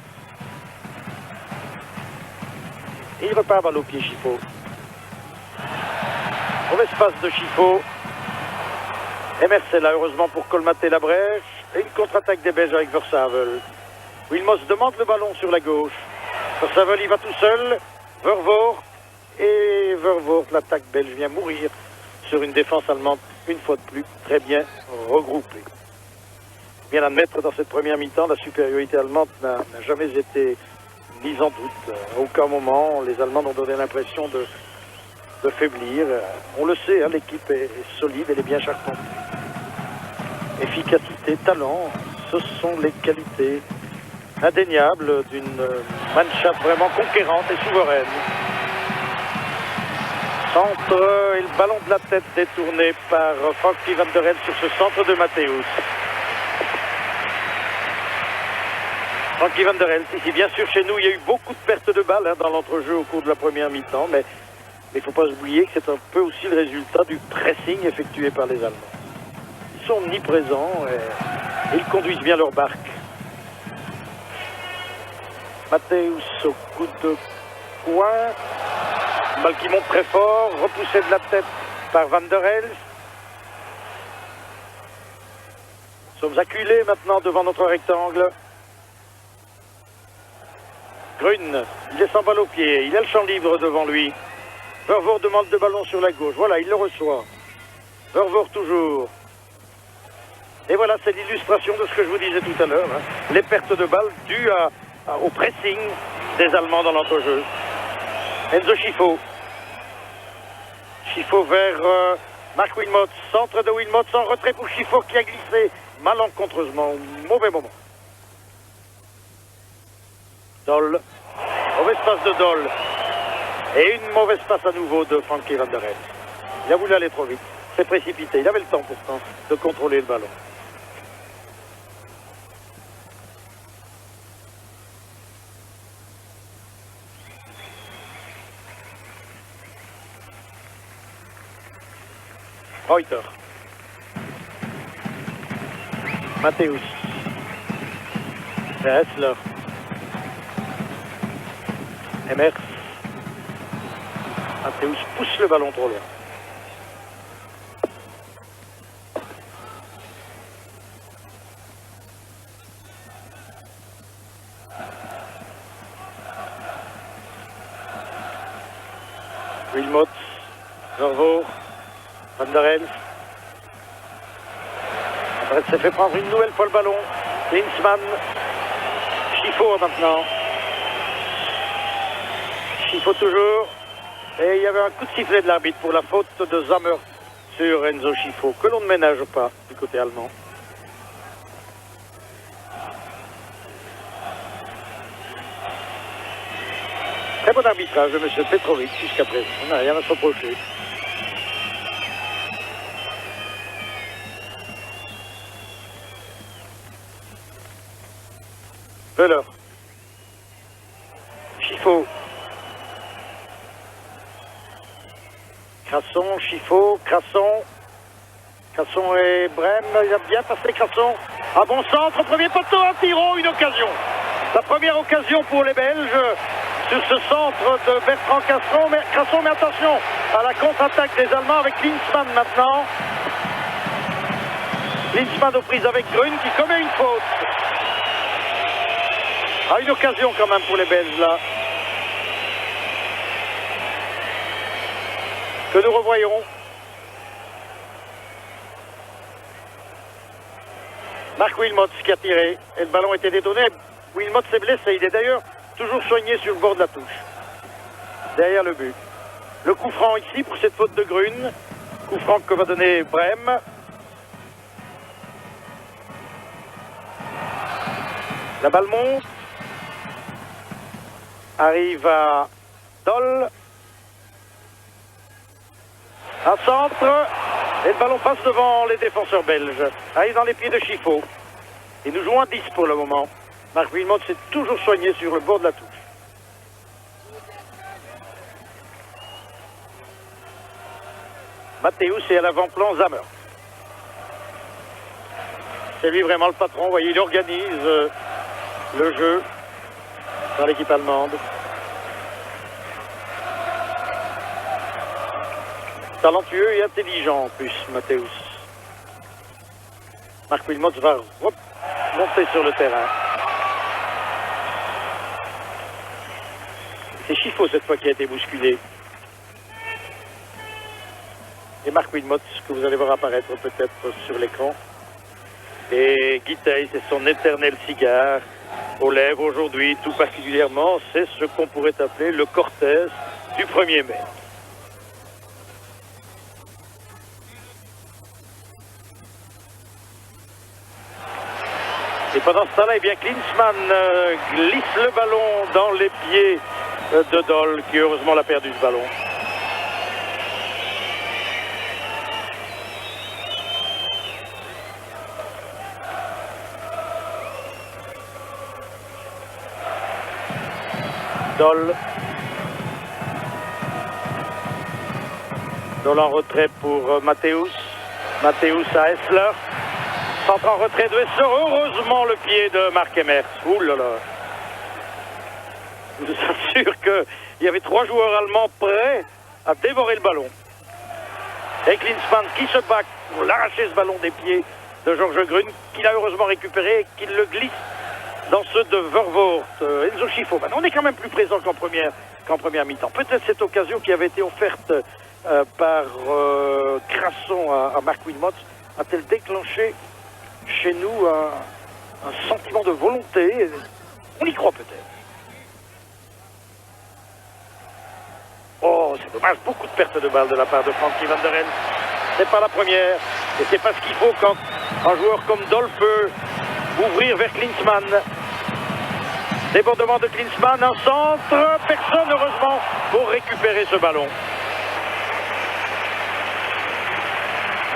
Et il repart balle au pied, Schifo. Mauvaise passe de Schifo. Emerse est là, heureusement pour colmater la brèche. Et une contre-attaque des Belges avec Versavel. Wilmos demande le ballon sur la gauche. Versavel y va tout seul. Vervoort. Et Vervoort, l'attaque belge, vient mourir sur une défense allemande, une fois de plus, très bien regroupée. Bien admettre, dans cette première mi-temps, la supériorité allemande n'a jamais été mise en doute. À aucun moment, les Allemands ont donné l'impression de faiblir. On le sait, hein, l'équipe est solide, elle est bien charpentée. Efficacité, talent, ce sont les qualités indéniables d'une Mannschaft vraiment conquérante et souveraine. Centre et le ballon de la tête détourné par Frankie van der Elst sur ce centre de Matthäus. Frankie van der Elst, ici bien sûr chez nous, il y a eu beaucoup de pertes de balles dans l'entrejeu au cours de la première mi-temps, mais il ne faut pas oublier que c'est un peu aussi le résultat du pressing effectué par les Allemands. Ils sont omniprésents et ils conduisent bien leur barque. Matthäus au coup de poing. Balle qui monte très fort, repoussé de la tête par Van der Elst. Nous sommes acculés maintenant devant notre rectangle. Grun, il est sans balle au pied, il a le champ libre devant lui. Vervoort demande le ballon sur la gauche, voilà, il le reçoit. Vervoort toujours. Et voilà, c'est l'illustration de ce que je vous disais tout à l'heure. Hein. Les pertes de balles dues au pressing des Allemands dans l'entrejeu. Enzo Schifo. Schifo vers Marc Wilmots. Centre de Wilmots en retrait pour Schifo qui a glissé malencontreusement au mauvais moment. Doll. Mauvaise passe de Doll. Et une mauvaise passe à nouveau de Frankie van der Elst. Il a voulu aller trop vite. C'est précipité. Il avait le temps pourtant de contrôler le ballon. Reuter. Mathéus. C'est Hessler. Emers. Mathéus pousse le ballon trop loin. Wilmot, Vervoort, Van der Elst. Van der Elst s'est fait prendre une nouvelle fois le ballon. Klinsmann, Schifo maintenant. Schifo toujours. Et il y avait un coup de sifflet de l'arbitre pour la faute de Zammer sur Enzo Schifo, que l'on ne ménage pas du côté allemand. Très bon arbitrage de M. Petrovic jusqu'à présent. On n'a rien à se reprocher. Veuler. Schifo. Crasson, Schifo, Crasson. Crasson et Brême. Il a bien passé Crasson. Un bon centre, premier poteau, un tiro, une occasion. La première occasion pour les Belges. Sur ce centre de Bertrand Crasson, mais attention à la contre-attaque des Allemands avec Klinsmann maintenant. Klinsmann aux prises avec Grün qui commet une faute. Ah, une occasion quand même pour les Belges là. Que nous revoyons. Marc Wilmot qui a tiré et le ballon était détourné. Wilmot s'est blessé, il est d'ailleurs toujours soigné sur le bord de la touche. Derrière le but. Le coup franc ici pour cette faute de Grün. Coup franc que va donner Brême. La balle monte. Arrive à Doll. Un centre. Et le ballon passe devant les défenseurs belges. Arrive dans les pieds de Schifo. Et nous jouons à 10 pour le moment. Marc Wilmot s'est toujours soigné sur le bord de la touche. Mathéus est à l'avant-plan, Zammer. C'est lui vraiment le patron. Vous voyez, il organise le jeu dans l'équipe allemande. Talentueux et intelligent en plus, Mathéus. Marc Wilmot va remonter sur le terrain. C'est Schifo cette fois qui a été bousculé. Et Marc Wilmot, que vous allez voir apparaître peut-être sur l'écran. Et Guittet, c'est son éternel cigare aux lèvres aujourd'hui, tout particulièrement, c'est ce qu'on pourrait appeler le Cortez du 1er mai. Et pendant ce temps-là, eh bien, Klinsmann glisse le ballon dans les pieds de Doll, qui heureusement l'a perdu ce ballon. Doll. Doll en retrait pour Mathéus. Mathéus à Hessler. Centre en retrait de Hessler. Heureusement le pied de Marc Emers. Ouh là là. Je vous assure qu'il y avait 3 joueurs allemands prêts à dévorer le ballon. Et Klinsmann qui se bat pour l'arracher ce ballon des pieds de Georges Grün, qu'il a heureusement récupéré et qu'il le glisse dans ceux de Vervoort, Enzo Schifo. Ben, on est quand même plus présent qu'en première mi-temps. Peut-être cette occasion qui avait été offerte par Crasson à Marc Wilmot a-t-elle déclenché chez nous un sentiment de volonté? On y croit peut-être. Oh, c'est dommage, beaucoup de pertes de balles de la part de Frankie Van der Elst. C'est pas la première, et c'est pas ce qu'il faut quand un joueur comme Doll peut ouvrir vers Klinsmann. Débordement de Klinsmann, un centre, personne heureusement pour récupérer ce ballon.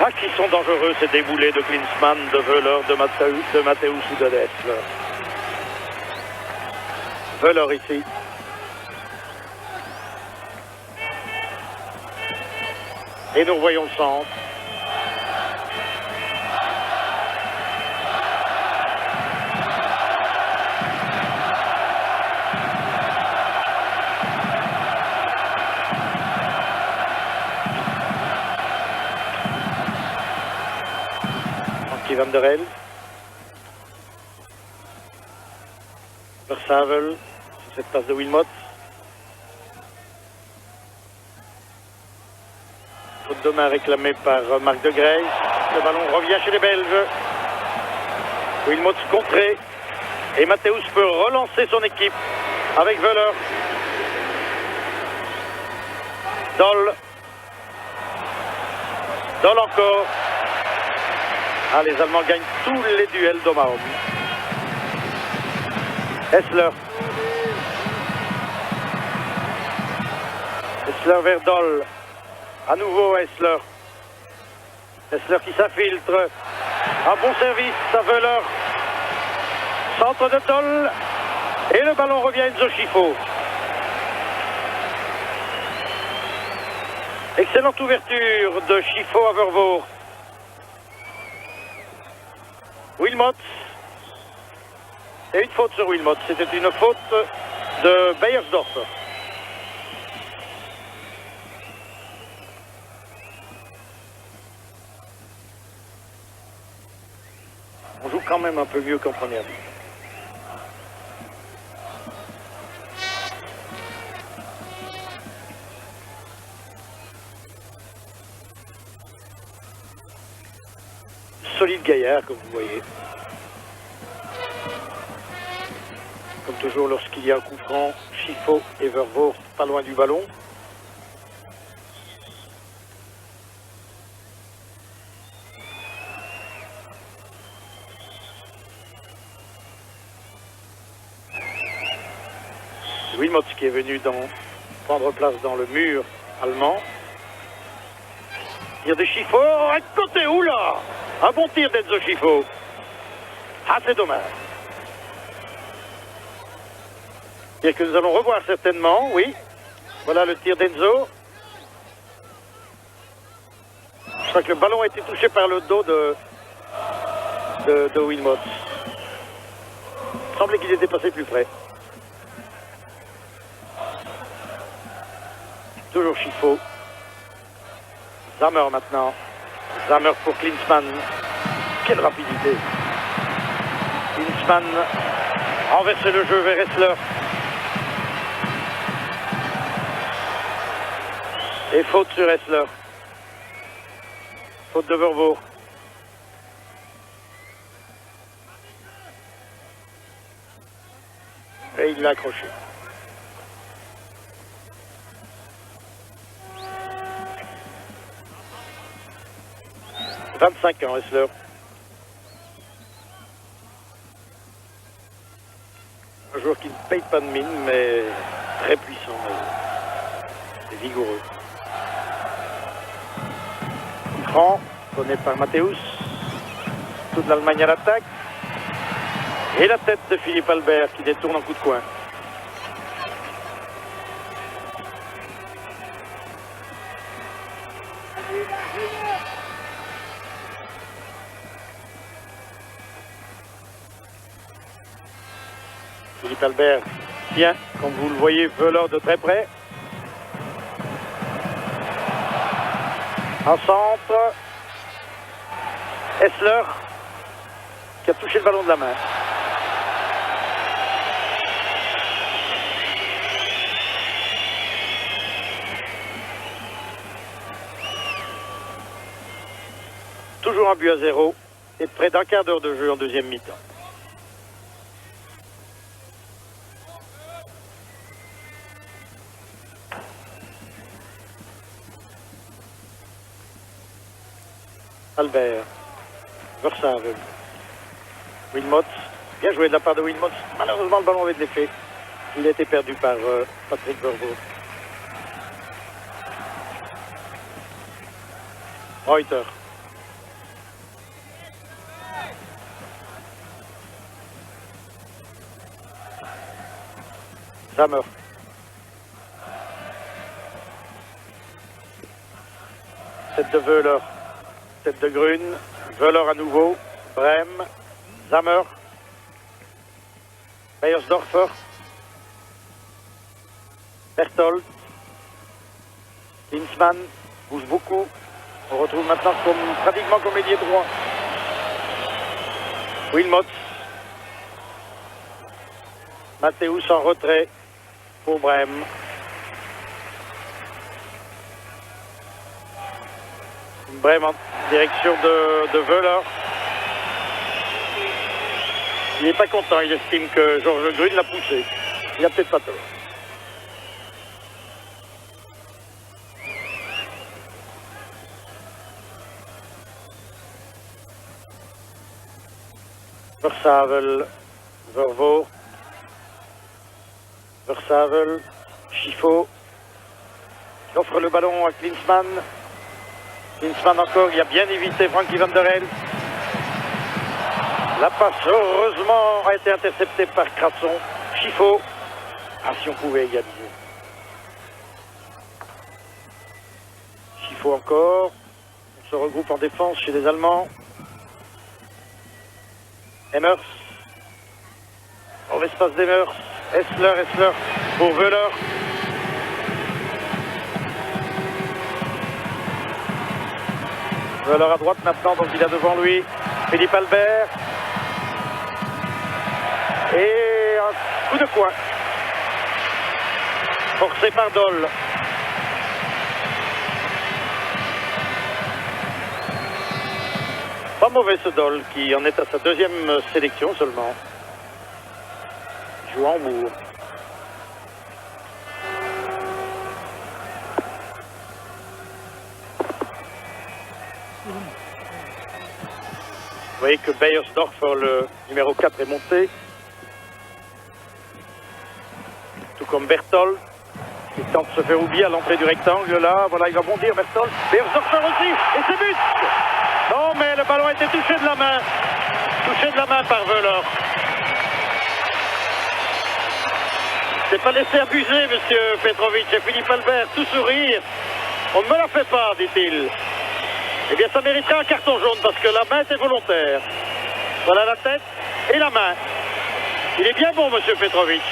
Ah, qui sont dangereux ces déboulés de Klinsmann, de Veuler, de Mathéus ou de Hessler. Veuler ici. Et nous voyons le centre. Van der Elf. Versavel, sur cette passe de Wilmot. Faute de main réclamée par Marc de Grey. Le ballon revient chez les Belges. Wilmot contré. Et Matthäus peut relancer son équipe avec Wöhler. Doll. Doll encore. Ah, les Allemands gagnent tous les duels d'homme à homme. Hessler. Hessler vers Doll. À nouveau Hessler. Hessler qui s'infiltre. Un bon service à Wöhler. Centre de Doll. Et le ballon revient à Enzo Scifo. Excellente ouverture de Scifo à Vervoort. Wilmot. Et une faute sur Wilmot. C'était une faute de Beyersdorf. On joue quand même un peu mieux qu'en première ligue. Solide gaillard, comme vous voyez. Comme toujours, lorsqu'il y a un coup franc, Scifo et Vervoort pas loin du ballon. Wilmot qui est venu prendre place dans le mur allemand. Tir de Scifo, à côté, oula! Un bon tir d'Enzo Scifo. Ah, c'est dommage. Tir que nous allons revoir certainement, oui. Voilà le tir d'Enzo. Je crois que le ballon a été touché par le dos de Wilmot. Il semblait qu'il était passé plus près. Toujours Scifo. Zammer maintenant. Zammer pour Klinsmann. Quelle rapidité. Klinsmann renverse le jeu vers Hessler. Et faute sur Hessler. Faute de Vervoort. Et il l'a accroché. « 25 ans, Hessler. Un joueur qui ne paye pas de mine, mais très puissant et vigoureux. Franc, donné par Matthäus. Toute l'Allemagne à l'attaque. Et la tête de Philippe Albert qui détourne en coup de coin. Philippe Albert tient, comme vous le voyez, Wöhler de très près. En centre, Hessler qui a touché le ballon de la main. Toujours un but à 0 et près d'un quart d'heure de jeu en deuxième mi-temps. Albert, Versavel, Wilmot, bien joué de la part de Wilmot. Malheureusement, le ballon avait de l'effet. Il a été perdu par Patrick Vervoort. Reuter. Zammer. Tête de Wöhler. Tête de Grune. Wöhler à nouveau. Brem. Zammer. Beyersdorfer. Berthold. Klinsmann bouge beaucoup. On retrouve maintenant pratiquement comme ailier droit. Wilmots. Mathéus en retrait pour Brême. Brême en direction de Veuler. Il n'est pas content, il estime que Georges Grune l'a poussé. Il n'a peut-être pas tort. Versavel, Vervoort, Versavel, Schifo, il offre le ballon à Klinsmann. Klinsmann encore, il a bien évité Frankie van der Elst. La passe, heureusement, a été interceptée par Cratson. Schifo, ah si on pouvait égaliser. Schifo encore, on se regroupe en défense chez les Allemands. Emers, mauvais passe d'Emers, Essler pour Veuler. Veuler à droite maintenant, donc il a devant lui Philippe Albert. Et un coup de poing, forcé par Doll. Pas mauvais ce Doll qui en est à sa deuxième sélection seulement. Il joue à Hambourg. Vous voyez que Beyersdorfer, le numéro 4, est monté. Tout comme Berthold, qui tente de se faire oublier à l'entrée du rectangle. Là, voilà, il va bondir Berthold. Beyersdorfer aussi, et c'est but! Non, mais le ballon a été touché de la main. Touché de la main par Veuler. C'est pas laissé abuser, monsieur Petrovic et Philippe Albert, tout sourire. On ne me la fait pas, dit-il. Eh bien, ça mériterait un carton jaune parce que la main était volontaire. Voilà la tête et la main. Il est bien bon, monsieur Petrovic.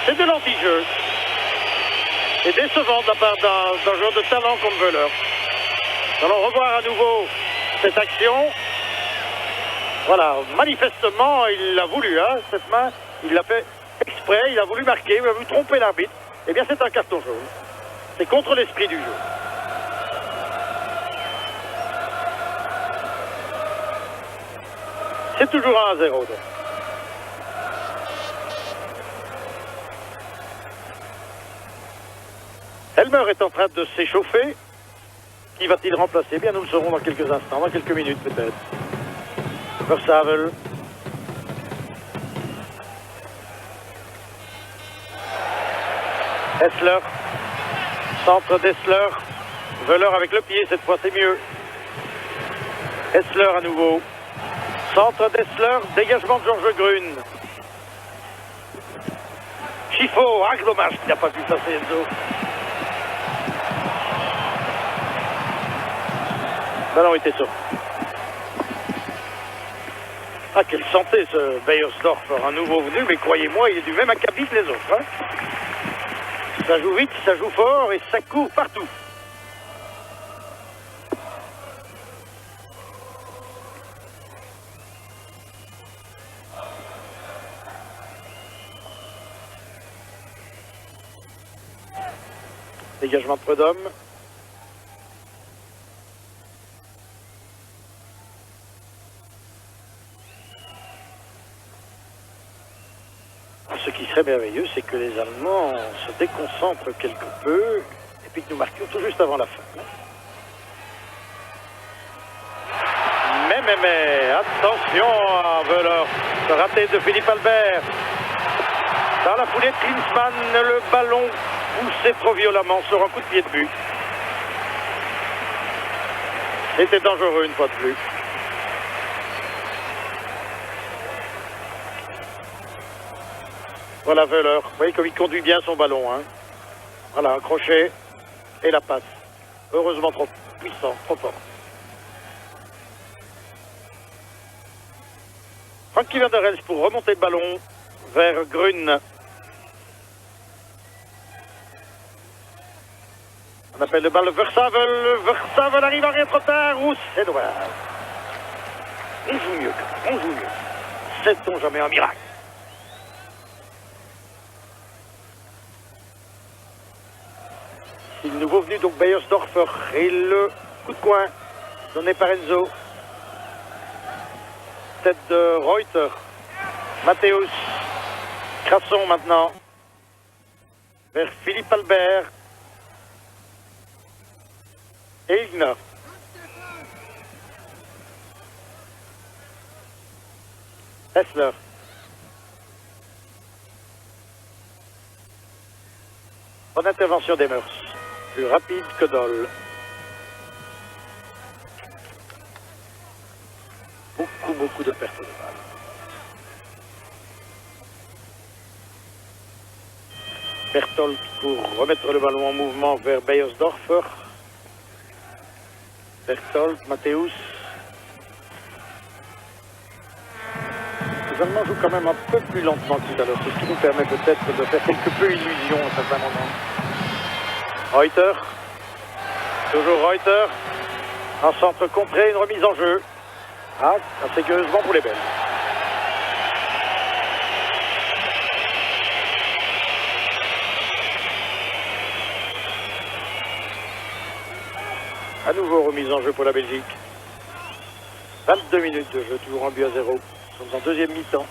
C'est de l'anti-jeu. Et décevant de la part d'un joueur de talent comme Veuler. Nous allons revoir à nouveau cette action. Voilà, manifestement, il l'a voulu, hein, cette main. Il l'a fait exprès, il a voulu marquer, il a voulu tromper l'arbitre. Eh bien, c'est un carton jaune. C'est contre l'esprit du jeu. C'est toujours 1-0. Donc. Elmer est en train de s'échauffer. Qui va-t-il remplacer? Eh bien, nous le saurons dans quelques instants, dans quelques minutes peut-être. Versavel. Essler. Centre d'Essler. Veuler avec le pied, cette fois c'est mieux. Essler à nouveau. Centre d'Essler, dégagement de Georges Grune. Schifo, ah dommage qu'il n'a pas pu passer Enzo. Le ballon était sorti. Ah, quelle santé ce Beyersdorfer, un nouveau venu, mais croyez-moi, il est du même acabit que les autres. Hein. Ça joue vite, ça joue fort et ça court partout. Dégagement de Prud'homme. Ce qui serait merveilleux, c'est que les Allemands se déconcentrent quelque peu et puis que nous marquions tout juste avant la fin. Mais, attention à Veuler, ce raté de Philippe Albert. Dans la foulée de Klinsmann, le ballon poussé trop violemment sur un coup de pied de but. C'était dangereux une fois de plus. Voilà Veuler, vous voyez comme il conduit bien son ballon. Hein. Voilà, un crochet et la passe. Heureusement trop puissant, trop fort. Frankie van der Elst pour remonter le ballon vers Grune. On appelle le balle Versavel. Versavel arrive à rien trop tard. Ouh, c'est dommage. On joue mieux. On joue mieux. sait-on jamais un miracle. C'est le nouveau venu, donc Beiersdorfer, et le coup de coin donné par Enzo. Tête de Reuter, Matthäus, Crasson maintenant, vers Philippe Albert, et Igna. Hessler. Bonne intervention des mœurs. Plus rapide que Dole. Beaucoup de pertes de balles. Berthold pour remettre le ballon en mouvement vers Beiersdorfer. Berthold, Matthäus. Les Allemands jouent quand même un peu plus lentement que tout à l'heure, ce qui nous permet peut-être de faire quelque peu illusion à certains moments. Reuter, toujours Reuter, un centre contré, une remise en jeu. Ah, assez curieusement pour les Belges. À nouveau remise en jeu pour la Belgique. 22 minutes de jeu, toujours 1-0. Nous sommes en deuxième mi-temps.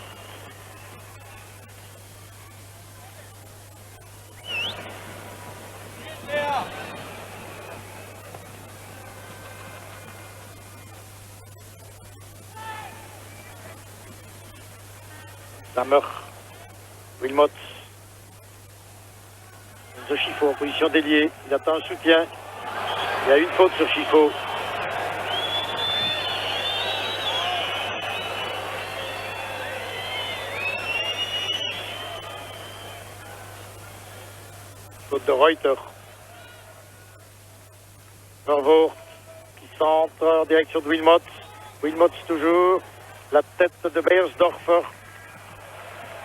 Lammer, Wilmot, Enzo Schifo en position d'ailier, il attend un soutien, il y a une faute sur Schifo. Faute de Reuter. Vervoort qui centre en direction de Wilmot, Wilmot toujours, la tête de Beiersdorfer.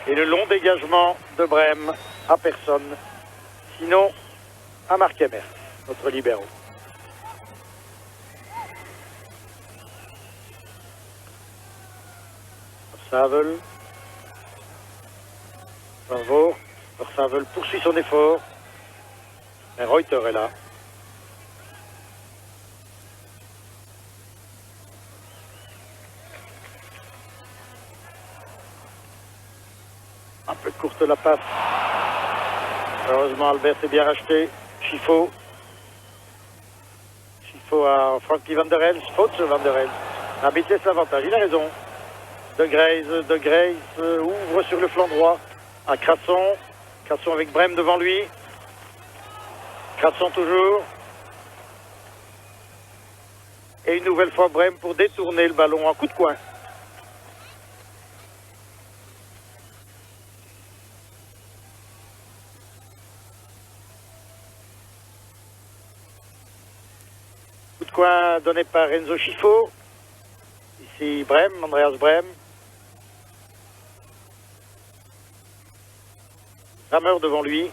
Et le long dégagement de Brême à personne, sinon à Marc Emmer, notre libéro. Savel, Savel poursuit son effort, mais Reuter est là. Un peu courte la passe. Heureusement, Albert s'est bien racheté. Schifo. Schifo à Frankie Van der Elst. Faute sur Van der Elst. L'arbitre laisse l'avantage. Il a raison. De Grace ouvre sur le flanc droit à Crasson. Crasson avec Brême devant lui. Crasson toujours. Et une nouvelle fois Brême pour détourner le ballon en coup de coin. Coin donné par Enzo Schifo. Ici Brême, Andreas Brême. Rameur devant lui.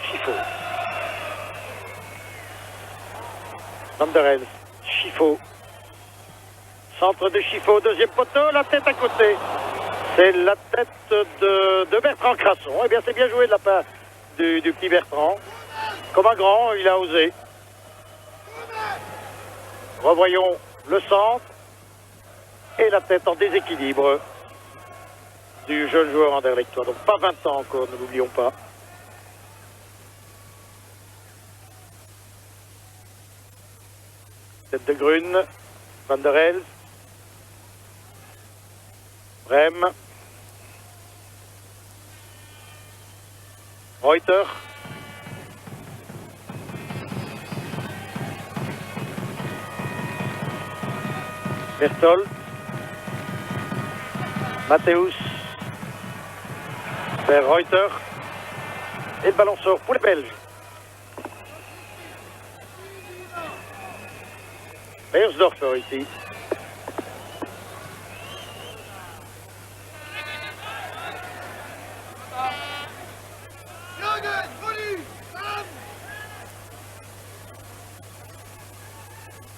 Schifo. Van der Elst. Schifo. Centre de Schifo, deuxième poteau, la tête à côté. C'est la tête de Bertrand Crasson. Eh bien, c'est bien joué de la part du petit Bertrand. Comme un grand, il a osé. Revoyons le centre et la tête en déséquilibre du jeune joueur anderlechtois. Donc pas 20 ans encore, ne l'oublions pas. Tête de Grune, Van der Elst, Brême, Reuter, Berthold, Matthäus, vers Reuter, et le ballon sort pour les Belges. Beiersdorfer ici.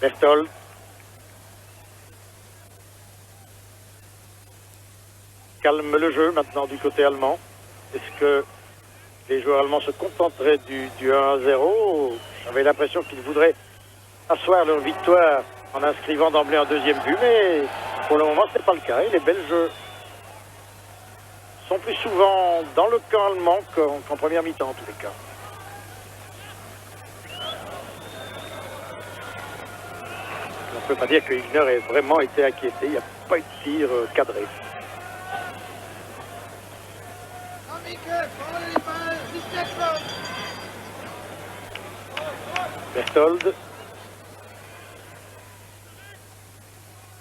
Berthold. Calme le jeu maintenant du côté allemand. Est-ce que les joueurs allemands se contenteraient du 1-0? J'avais l'impression qu'ils voudraient asseoir leur victoire en inscrivant d'emblée un deuxième but, mais pour le moment ce n'est pas le cas. Et les Belges sont plus souvent dans le camp allemand qu'en première mi-temps en tous les cas. On ne peut pas dire que Ilner ait vraiment été inquiété, il n'y a pas eu de tir cadré. Berthold.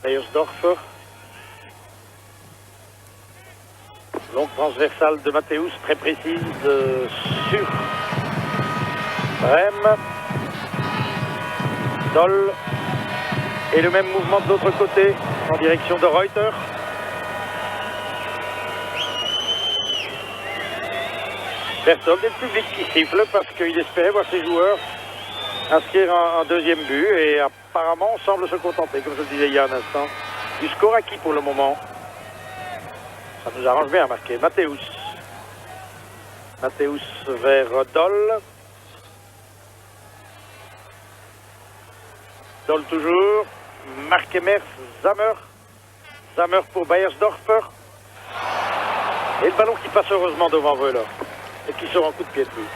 Beiersdorfer. Longue transversale de Matthäus, très précise sur Brême. Doll. Et le même mouvement de l'autre côté, en direction de Reuter. Berthold et le public qui siffle parce qu'il espérait voir ses joueurs inscrire un deuxième but. Et apparemment, on semble se contenter, comme je le disais il y a un instant, du score acquis pour le moment. Ça nous arrange bien à marquer. Matthäus. Matthäus vers Doll. Doll toujours. Markemers, Zammer. Zammer pour Beiersdorfer. Et le ballon qui passe heureusement devant Wöhler. Et qui sort en coup de pied de but.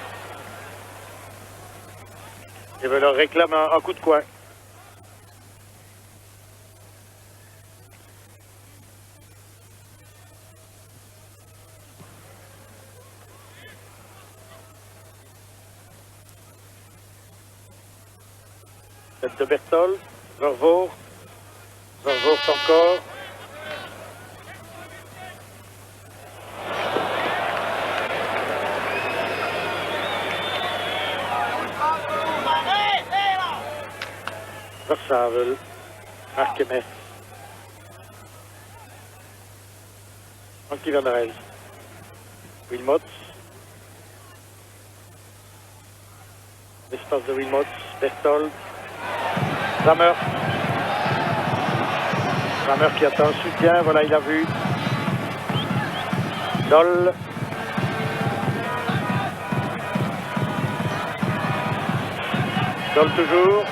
Et Wöhler réclame un coup de coin. Tête de Berthold, Vervoort, Vervoort encore. Versavel, Markemers, Anki van der Elst, Wilmots, l'espace de Wilmots, Berthold, Zammer. Zammer qui attend un soutien, voilà il a vu. Doll. Doll toujours.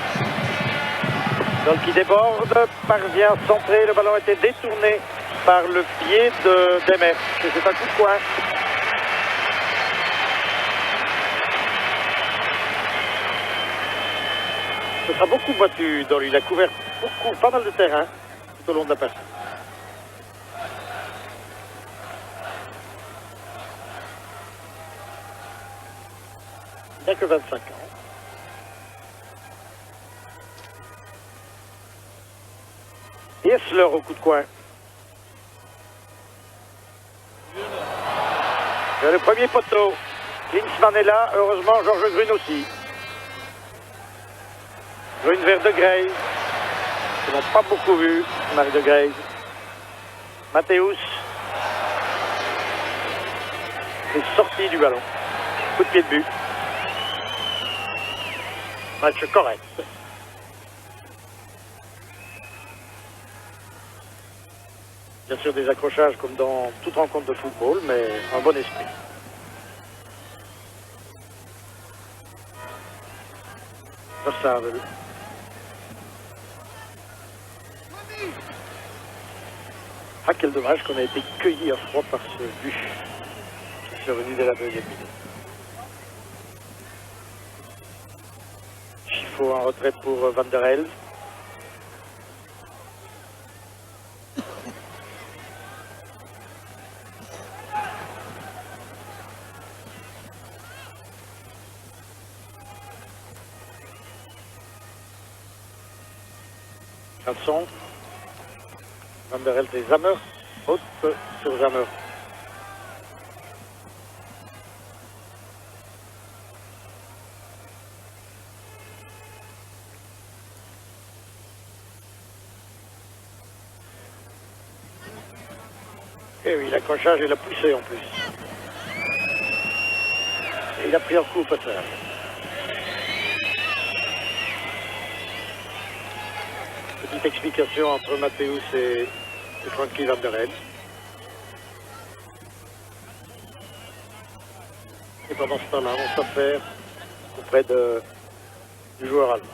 Doll qui déborde, parvient à centrer, le ballon a été détourné par le pied de Demers. C'est un coup de coin. Ce sera beaucoup battu Doll, il a couvert pas mal de terrain tout au long de la partie. Il n'a que 25 ans. Hessler au coup de coin. Le premier poteau. Klinsmann est là, heureusement Georges Grun aussi. Grun vers De Grey. Ils n'ont pas beaucoup vu, Marie De Grey. Matthäus. Est sorti du ballon. Coup de pied de but. Match correct. Bien sûr des accrochages comme dans toute rencontre de football, mais un bon esprit. Versavel. Ah, quel dommage qu'on ait été cueilli à froid par ce but qui est survenu dès la deuxième minute. Chiffo en retrait pour Van der Elst. Chanson. Van der Elst et Zammer. Haute sur Zammer. Et oui, l'accrochage, il a poussé en plus. Et il a pris un coup au passage. Petite explication entre Matthäus et Frankie Van der Elst. Et pendant ce temps-là, on s'affaire auprès du joueur allemand.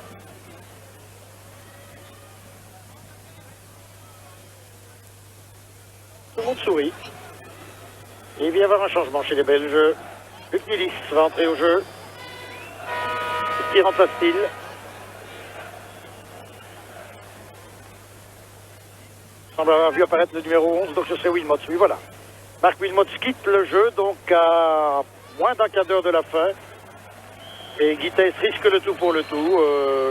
Tout le monde sourit. Et il va y avoir un changement chez les Belges. Luc Nilis va entrer au jeu. Qui remplace-t-il? Semble avoir vu apparaître le numéro 11, donc ce serait Wilmots. Oui, voilà. Marc Wilmots quitte le jeu, donc à moins d'un quart d'heure de la fin. Et Guy Thys risque le tout pour le tout.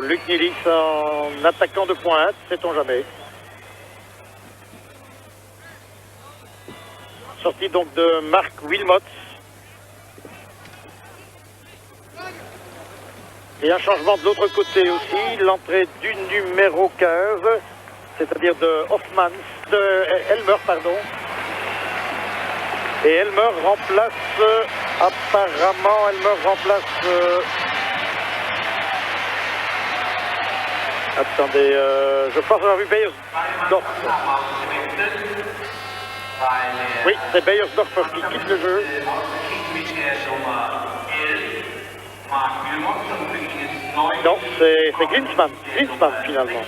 Luc Nilis en attaquant de pointe, sait-on jamais. Sortie donc de Marc Wilmots. Et un changement de l'autre côté aussi, l'entrée du numéro 15, c'est-à-dire de Hoffmans, de Elmer, pardon. Et Elmer remplace, apparemment, attendez, je pense avoir vu Beyersdorf. Oui, c'est Beyersdorf qui quitte le jeu. Non, c'est Klinsmann finalement.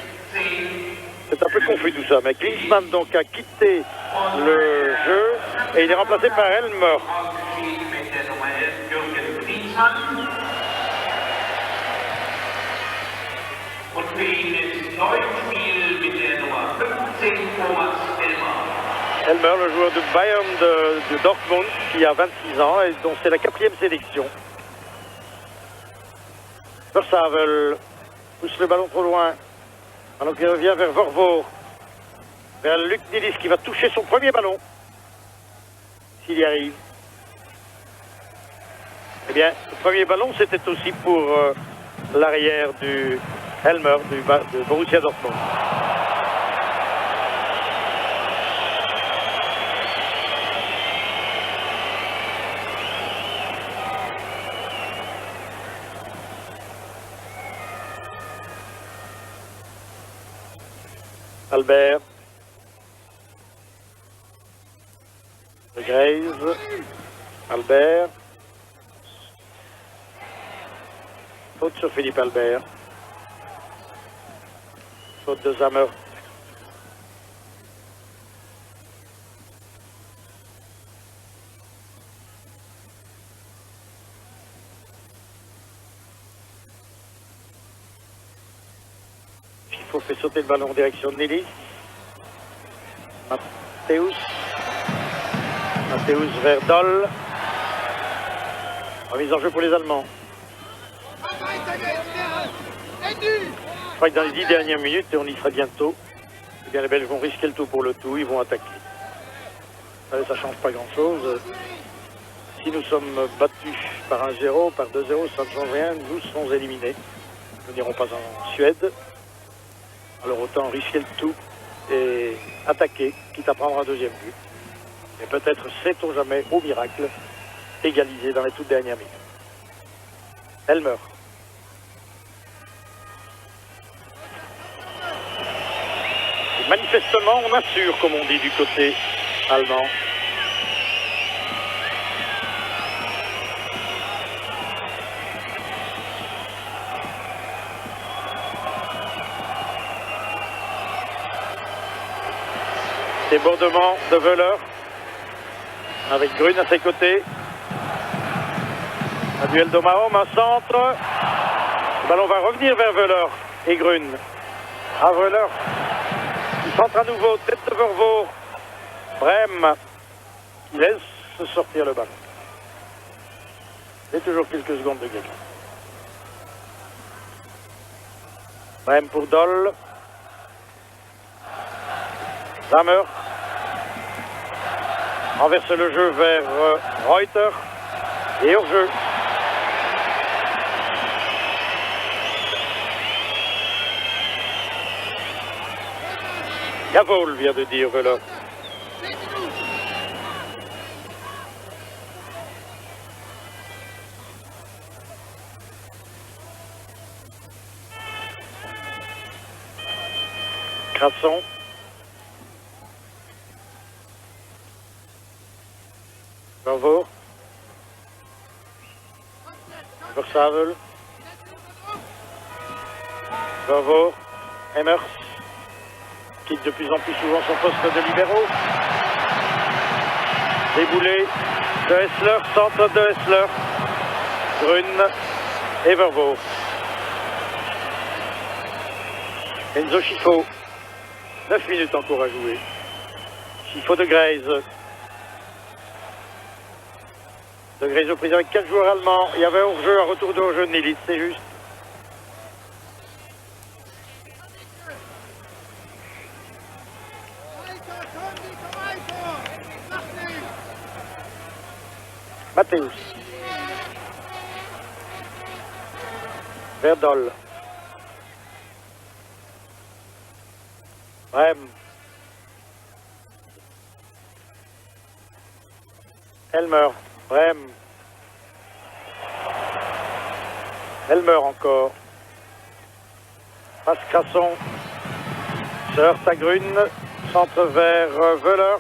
C'est un peu confus tout ça, mais Klinsmann donc a quitté le jeu et il est remplacé par Elmer. Elmer, le joueur de Bayern de Dortmund, qui a 26 ans et dont c'est la 4e sélection. Versavel pousse le ballon trop loin. Alors qu'il revient vers Vorvoer. Vers Luc Nilis qui va toucher son premier ballon. S'il y arrive. Eh bien, le premier ballon, c'était aussi pour l'arrière du Elmer de Borussia Dortmund. Albert, de Graze, Albert, faute sur Philippe Albert, faute de Zammer. Il faut faire sauter le ballon en direction de Nilis. Matthäus vers Doll. Remise en jeu pour les Allemands. Je crois que dans les 10 dernières minutes, et on y sera bientôt, eh bien les Belges vont risquer le tout pour le tout, ils vont attaquer. Ça ne change pas grand-chose. Si nous sommes battus par 1-0, par 2-0, ça ne change rien, nous serons éliminés. Nous n'irons pas en Suède. Alors autant risquer le tout et attaquer, quitte à prendre un deuxième but. Et peut-être, sait-on jamais, au miracle, égaliser dans les toutes dernières minutes. Elmer. Et manifestement, on assure, comme on dit du côté allemand. Débordement de Wöhler avec Grün à ses côtés. Un duel d'homme à homme, un centre. Le ballon va revenir vers Wöhler et Grün. À Wöhler qui centre à nouveau, tête de Vorvoer. Brem qui laisse sortir le ballon. Il y a toujours quelques secondes de gagner. Brem pour Doll. Zammer renverse le jeu vers Reuter et hors-jeu. Gavol vient de dire Wöhler. Crasson. Vervoort. Versavel. Vervoort. Emmers. Quitte de plus en plus souvent son poste de libéraux. Déboulé de Hessler, centre de Hessler. Grune et Vervoort. Enzo Schifo. 9 minutes encore à jouer. Schifo de Greyze. De Greyze aux prises avec 4 joueurs allemands. Il y avait hors-jeu, un retour de hors-jeu de Nilis, c'est juste. Mathéus. Verdol. Brem. Elmer. Brem. Elmer encore. Passe Crasson. Se heurte à Grune. Centre vers Wöhler.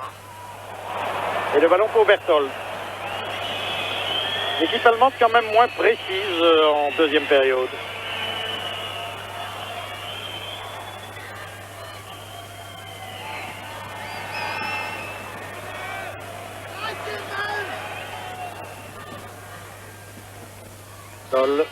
Et le ballon pour Berthold. L'équipe allemande quand même moins précise en deuxième période. Sol.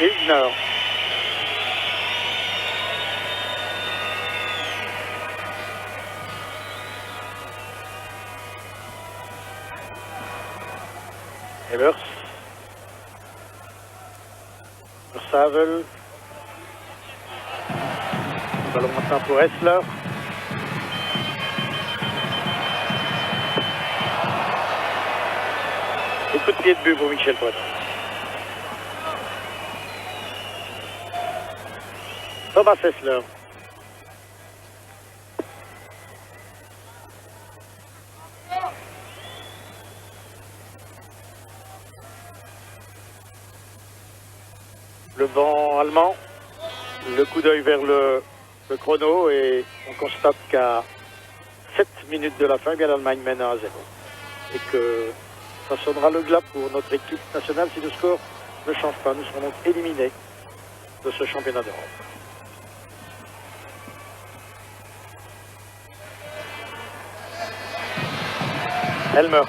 Hübner. Evers. Versavel. Ballon maintenant pour Hessler. Et coup de pied de but pour Michel Poitin. Thomas Hessler. Le banc allemand, le coup d'œil vers le chrono et on constate qu'à 7 minutes de la fin, bien l'Allemagne mène à 1-0. Et que ça sonnera le glas pour notre équipe nationale si le score ne change pas. Nous serons donc éliminés de ce championnat d'Europe. Elmer.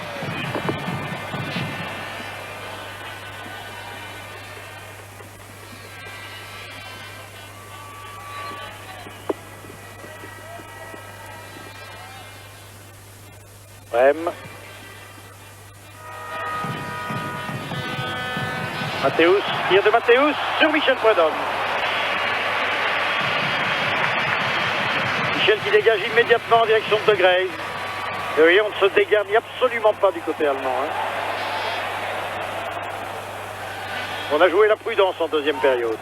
Brem. Mathéus, tir de Mathéus sur Michel Prudhomme. Michel qui dégage immédiatement en direction de Greyze. Et vous voyez, on ne se dégarni absolument pas du côté allemand. Hein. On a joué la prudence en deuxième période.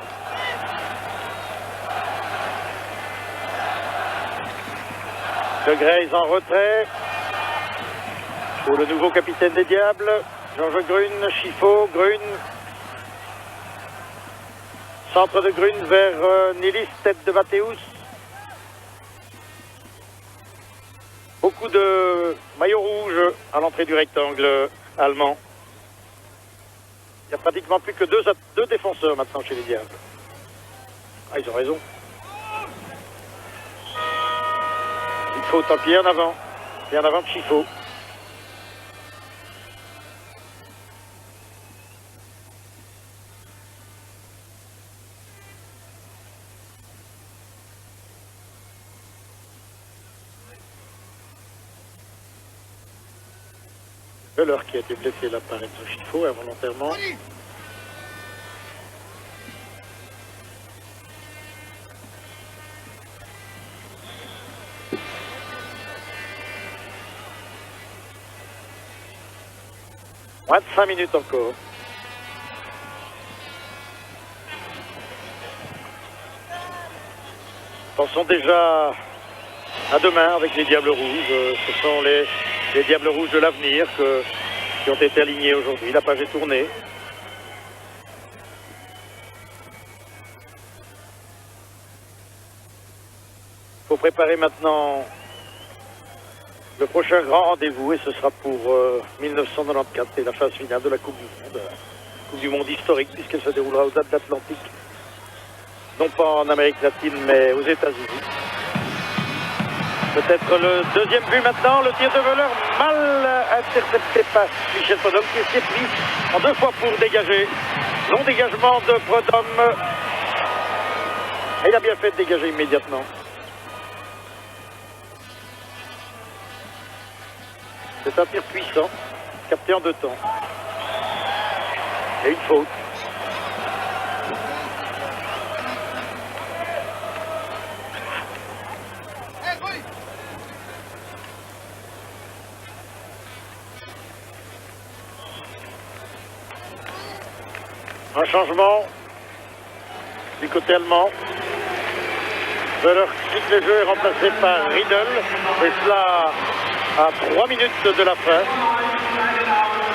De Greyze en retrait. Pour le nouveau capitaine des Diables, Georges Grune, Schifo, Grune. Centre de Grune vers Nilis, tête de Mathéus. Beaucoup de maillots rouges à l'entrée du rectangle allemand. Il n'y a pratiquement plus que deux défenseurs maintenant chez les Diables. Ah, ils ont raison. Il faut tant pis en avant. Et en avant de Schifo. Wöhler qui a été blessé là par Enzo Schifo involontairement. Moins de 5 minutes encore. Pensons déjà à demain avec les Diables Rouges. Ce sont les Diables Rouges de l'avenir qui ont été alignés aujourd'hui. La page est tournée. Il faut préparer maintenant le prochain grand rendez-vous et ce sera pour 1994 et la phase finale de la Coupe du Monde. Coupe du Monde historique puisqu'elle se déroulera aux Atlantiques. Non pas en Amérique latine mais aux États-Unis. Peut-être le deuxième but maintenant, le tir de voleur mal intercepté par Michel Prudhomme qui s'est pris en 2 fois pour dégager. Long dégagement de Prudhomme. Et il a bien fait de dégager immédiatement. C'est un tir puissant, capté en 2 temps. Et une faute. Un changement du côté allemand. Wöhler quitte le jeu est remplacé par Riedel. Et cela à 3 minutes de la fin.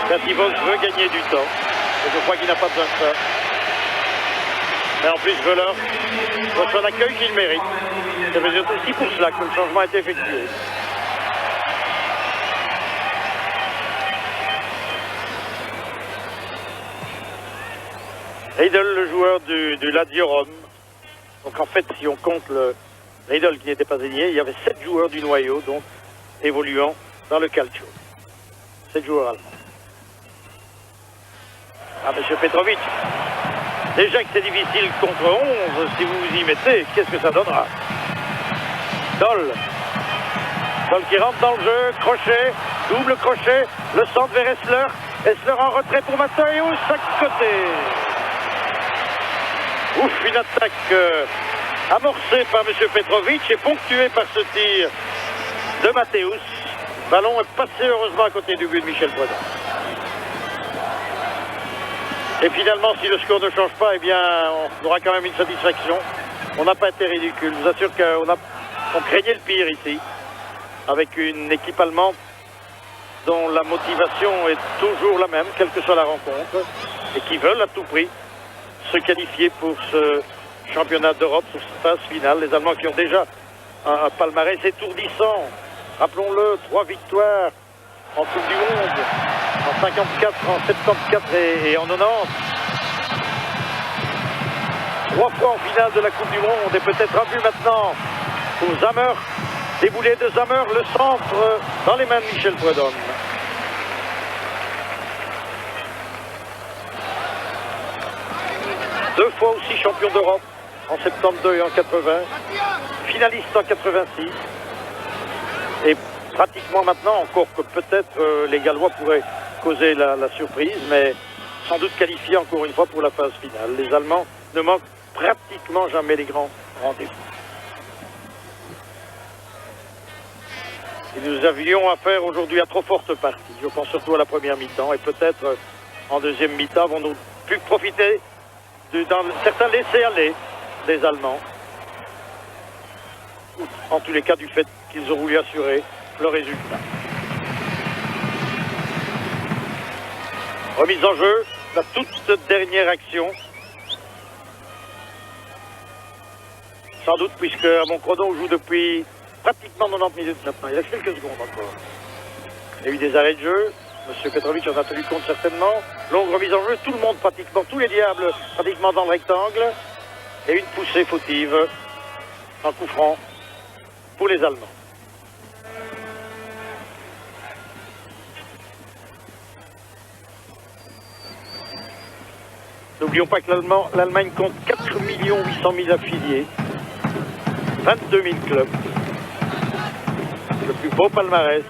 Bertivos veut gagner du temps. Et je crois qu'il n'a pas besoin de ça. Mais en plus, Wöhler reçoit l'accueil qu'il mérite. C'est aussi pour cela que le changement a été effectué. Riedel, le joueur du Lazio Rome. Donc en fait, si on compte le Riedel qui n'était pas aligné, il y avait 7 joueurs du noyau, donc évoluant dans le calcio. 7 joueurs allemands. Ah, monsieur Petrovic, déjà que c'est difficile contre 11, si vous vous y mettez, qu'est-ce que ça donnera? Doll qui rentre dans le jeu, crochet, double crochet, le centre vers Essler. Essler en retrait pour Matthäus, à côté. Ouf, une attaque amorcée par M. Petrovic et ponctuée par ce tir de Matthäus. Ballon est passé heureusement à côté du but de Michel Prudhomme. Et finalement, si le score ne change pas, eh bien, on aura quand même une satisfaction. On n'a pas été ridicule. Je vous assure qu'on craignait le pire ici, avec une équipe allemande dont la motivation est toujours la même, quelle que soit la rencontre, et qui veulent à tout prix se qualifier pour ce championnat d'Europe, sur cette phase finale. Les Allemands qui ont déjà un palmarès étourdissant. Rappelons-le, 3 victoires en Coupe du Monde, en 54, en 74 et en 90. 3 fois en finale de la Coupe du Monde et peut-être un but maintenant pour Zammer. Déboulé de Zammer, le centre dans les mains de Michel Prudhomme. Deux fois aussi champion d'Europe, en 72 et en 80, finaliste en 86, et pratiquement maintenant, encore que peut-être les Gallois pourraient causer la surprise, mais sans doute qualifiés encore une fois pour la phase finale. Les Allemands ne manquent pratiquement jamais les grands rendez-vous. Et nous avions affaire aujourd'hui à trop forte partie. Je pense surtout à la première mi-temps, et peut-être en deuxième mi-temps avons-nous pu profiter dans certains laissés-aller des Allemands. En tous les cas, du fait qu'ils ont voulu assurer le résultat. Remise en jeu, la toute dernière action. Sans doute, puisque à mon chrono, on joue depuis pratiquement 90 minutes maintenant. Il y a quelques secondes encore. Il y a eu des arrêts de jeu. Monsieur Petrovic en a tenu compte certainement. Longue remise en jeu, tout le monde pratiquement, tous les diables pratiquement dans le rectangle. Et une poussée fautive en coup franc pour les Allemands. N'oublions pas que l'Allemagne compte 4 800 000 affiliés, 22 000 clubs, le plus beau palmarès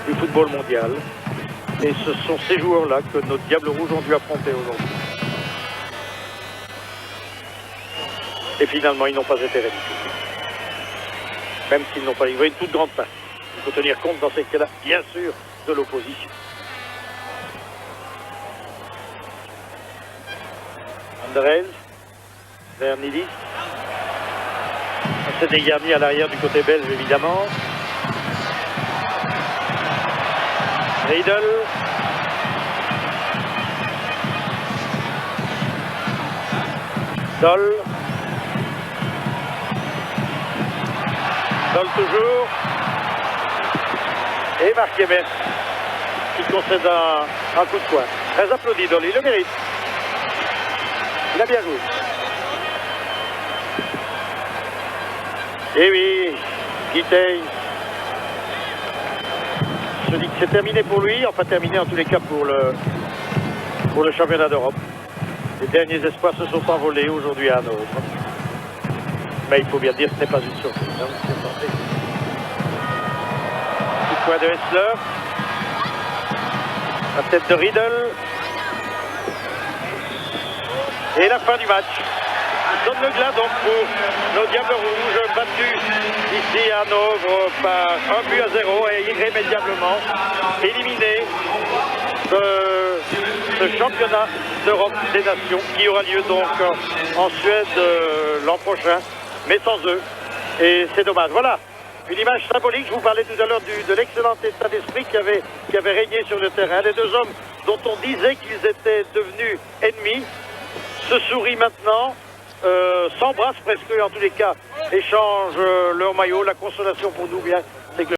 du football mondial. Et ce sont ces joueurs-là que nos Diables Rouges ont dû affronter aujourd'hui. Et finalement, ils n'ont pas été ridicules. Même s'ils n'ont pas livré une toute grande partie. Il faut tenir compte dans ces cas-là, bien sûr, de l'opposition. Wanderers vers Nilis. C'est des mis à l'arrière du côté belge évidemment. Riedel. Dol. Dol toujours. Et Marc Emmet qui concède un coup de poing. Très applaudi Dol, il le mérite. Il a bien joué. Et oui, Guitey se dit que c'est terminé pour lui, enfin terminé en tous les cas pour le championnat d'Europe. Les derniers espoirs se sont envolés aujourd'hui à Hanovre. Mais il faut bien dire que ce n'est pas une surprise. Petit point de Hessler. La tête de Riedel. Et la fin du match. Donne le glas donc pour nos Diables Rouges battus ici à Hanovre par 1-0 et irrémédiablement éliminés ce championnat d'Europe des Nations qui aura lieu donc en Suède l'an prochain, mais sans eux. Et c'est dommage. Voilà, une image symbolique. Je vous parlais tout à l'heure de l'excellent état d'esprit qui avait régné sur le terrain. Les deux hommes dont on disait qu'ils étaient devenus ennemis se sourient maintenant. S'embrassent presque, en tous les cas, échangent leur maillot. La consolation pour nous, bien, c'est que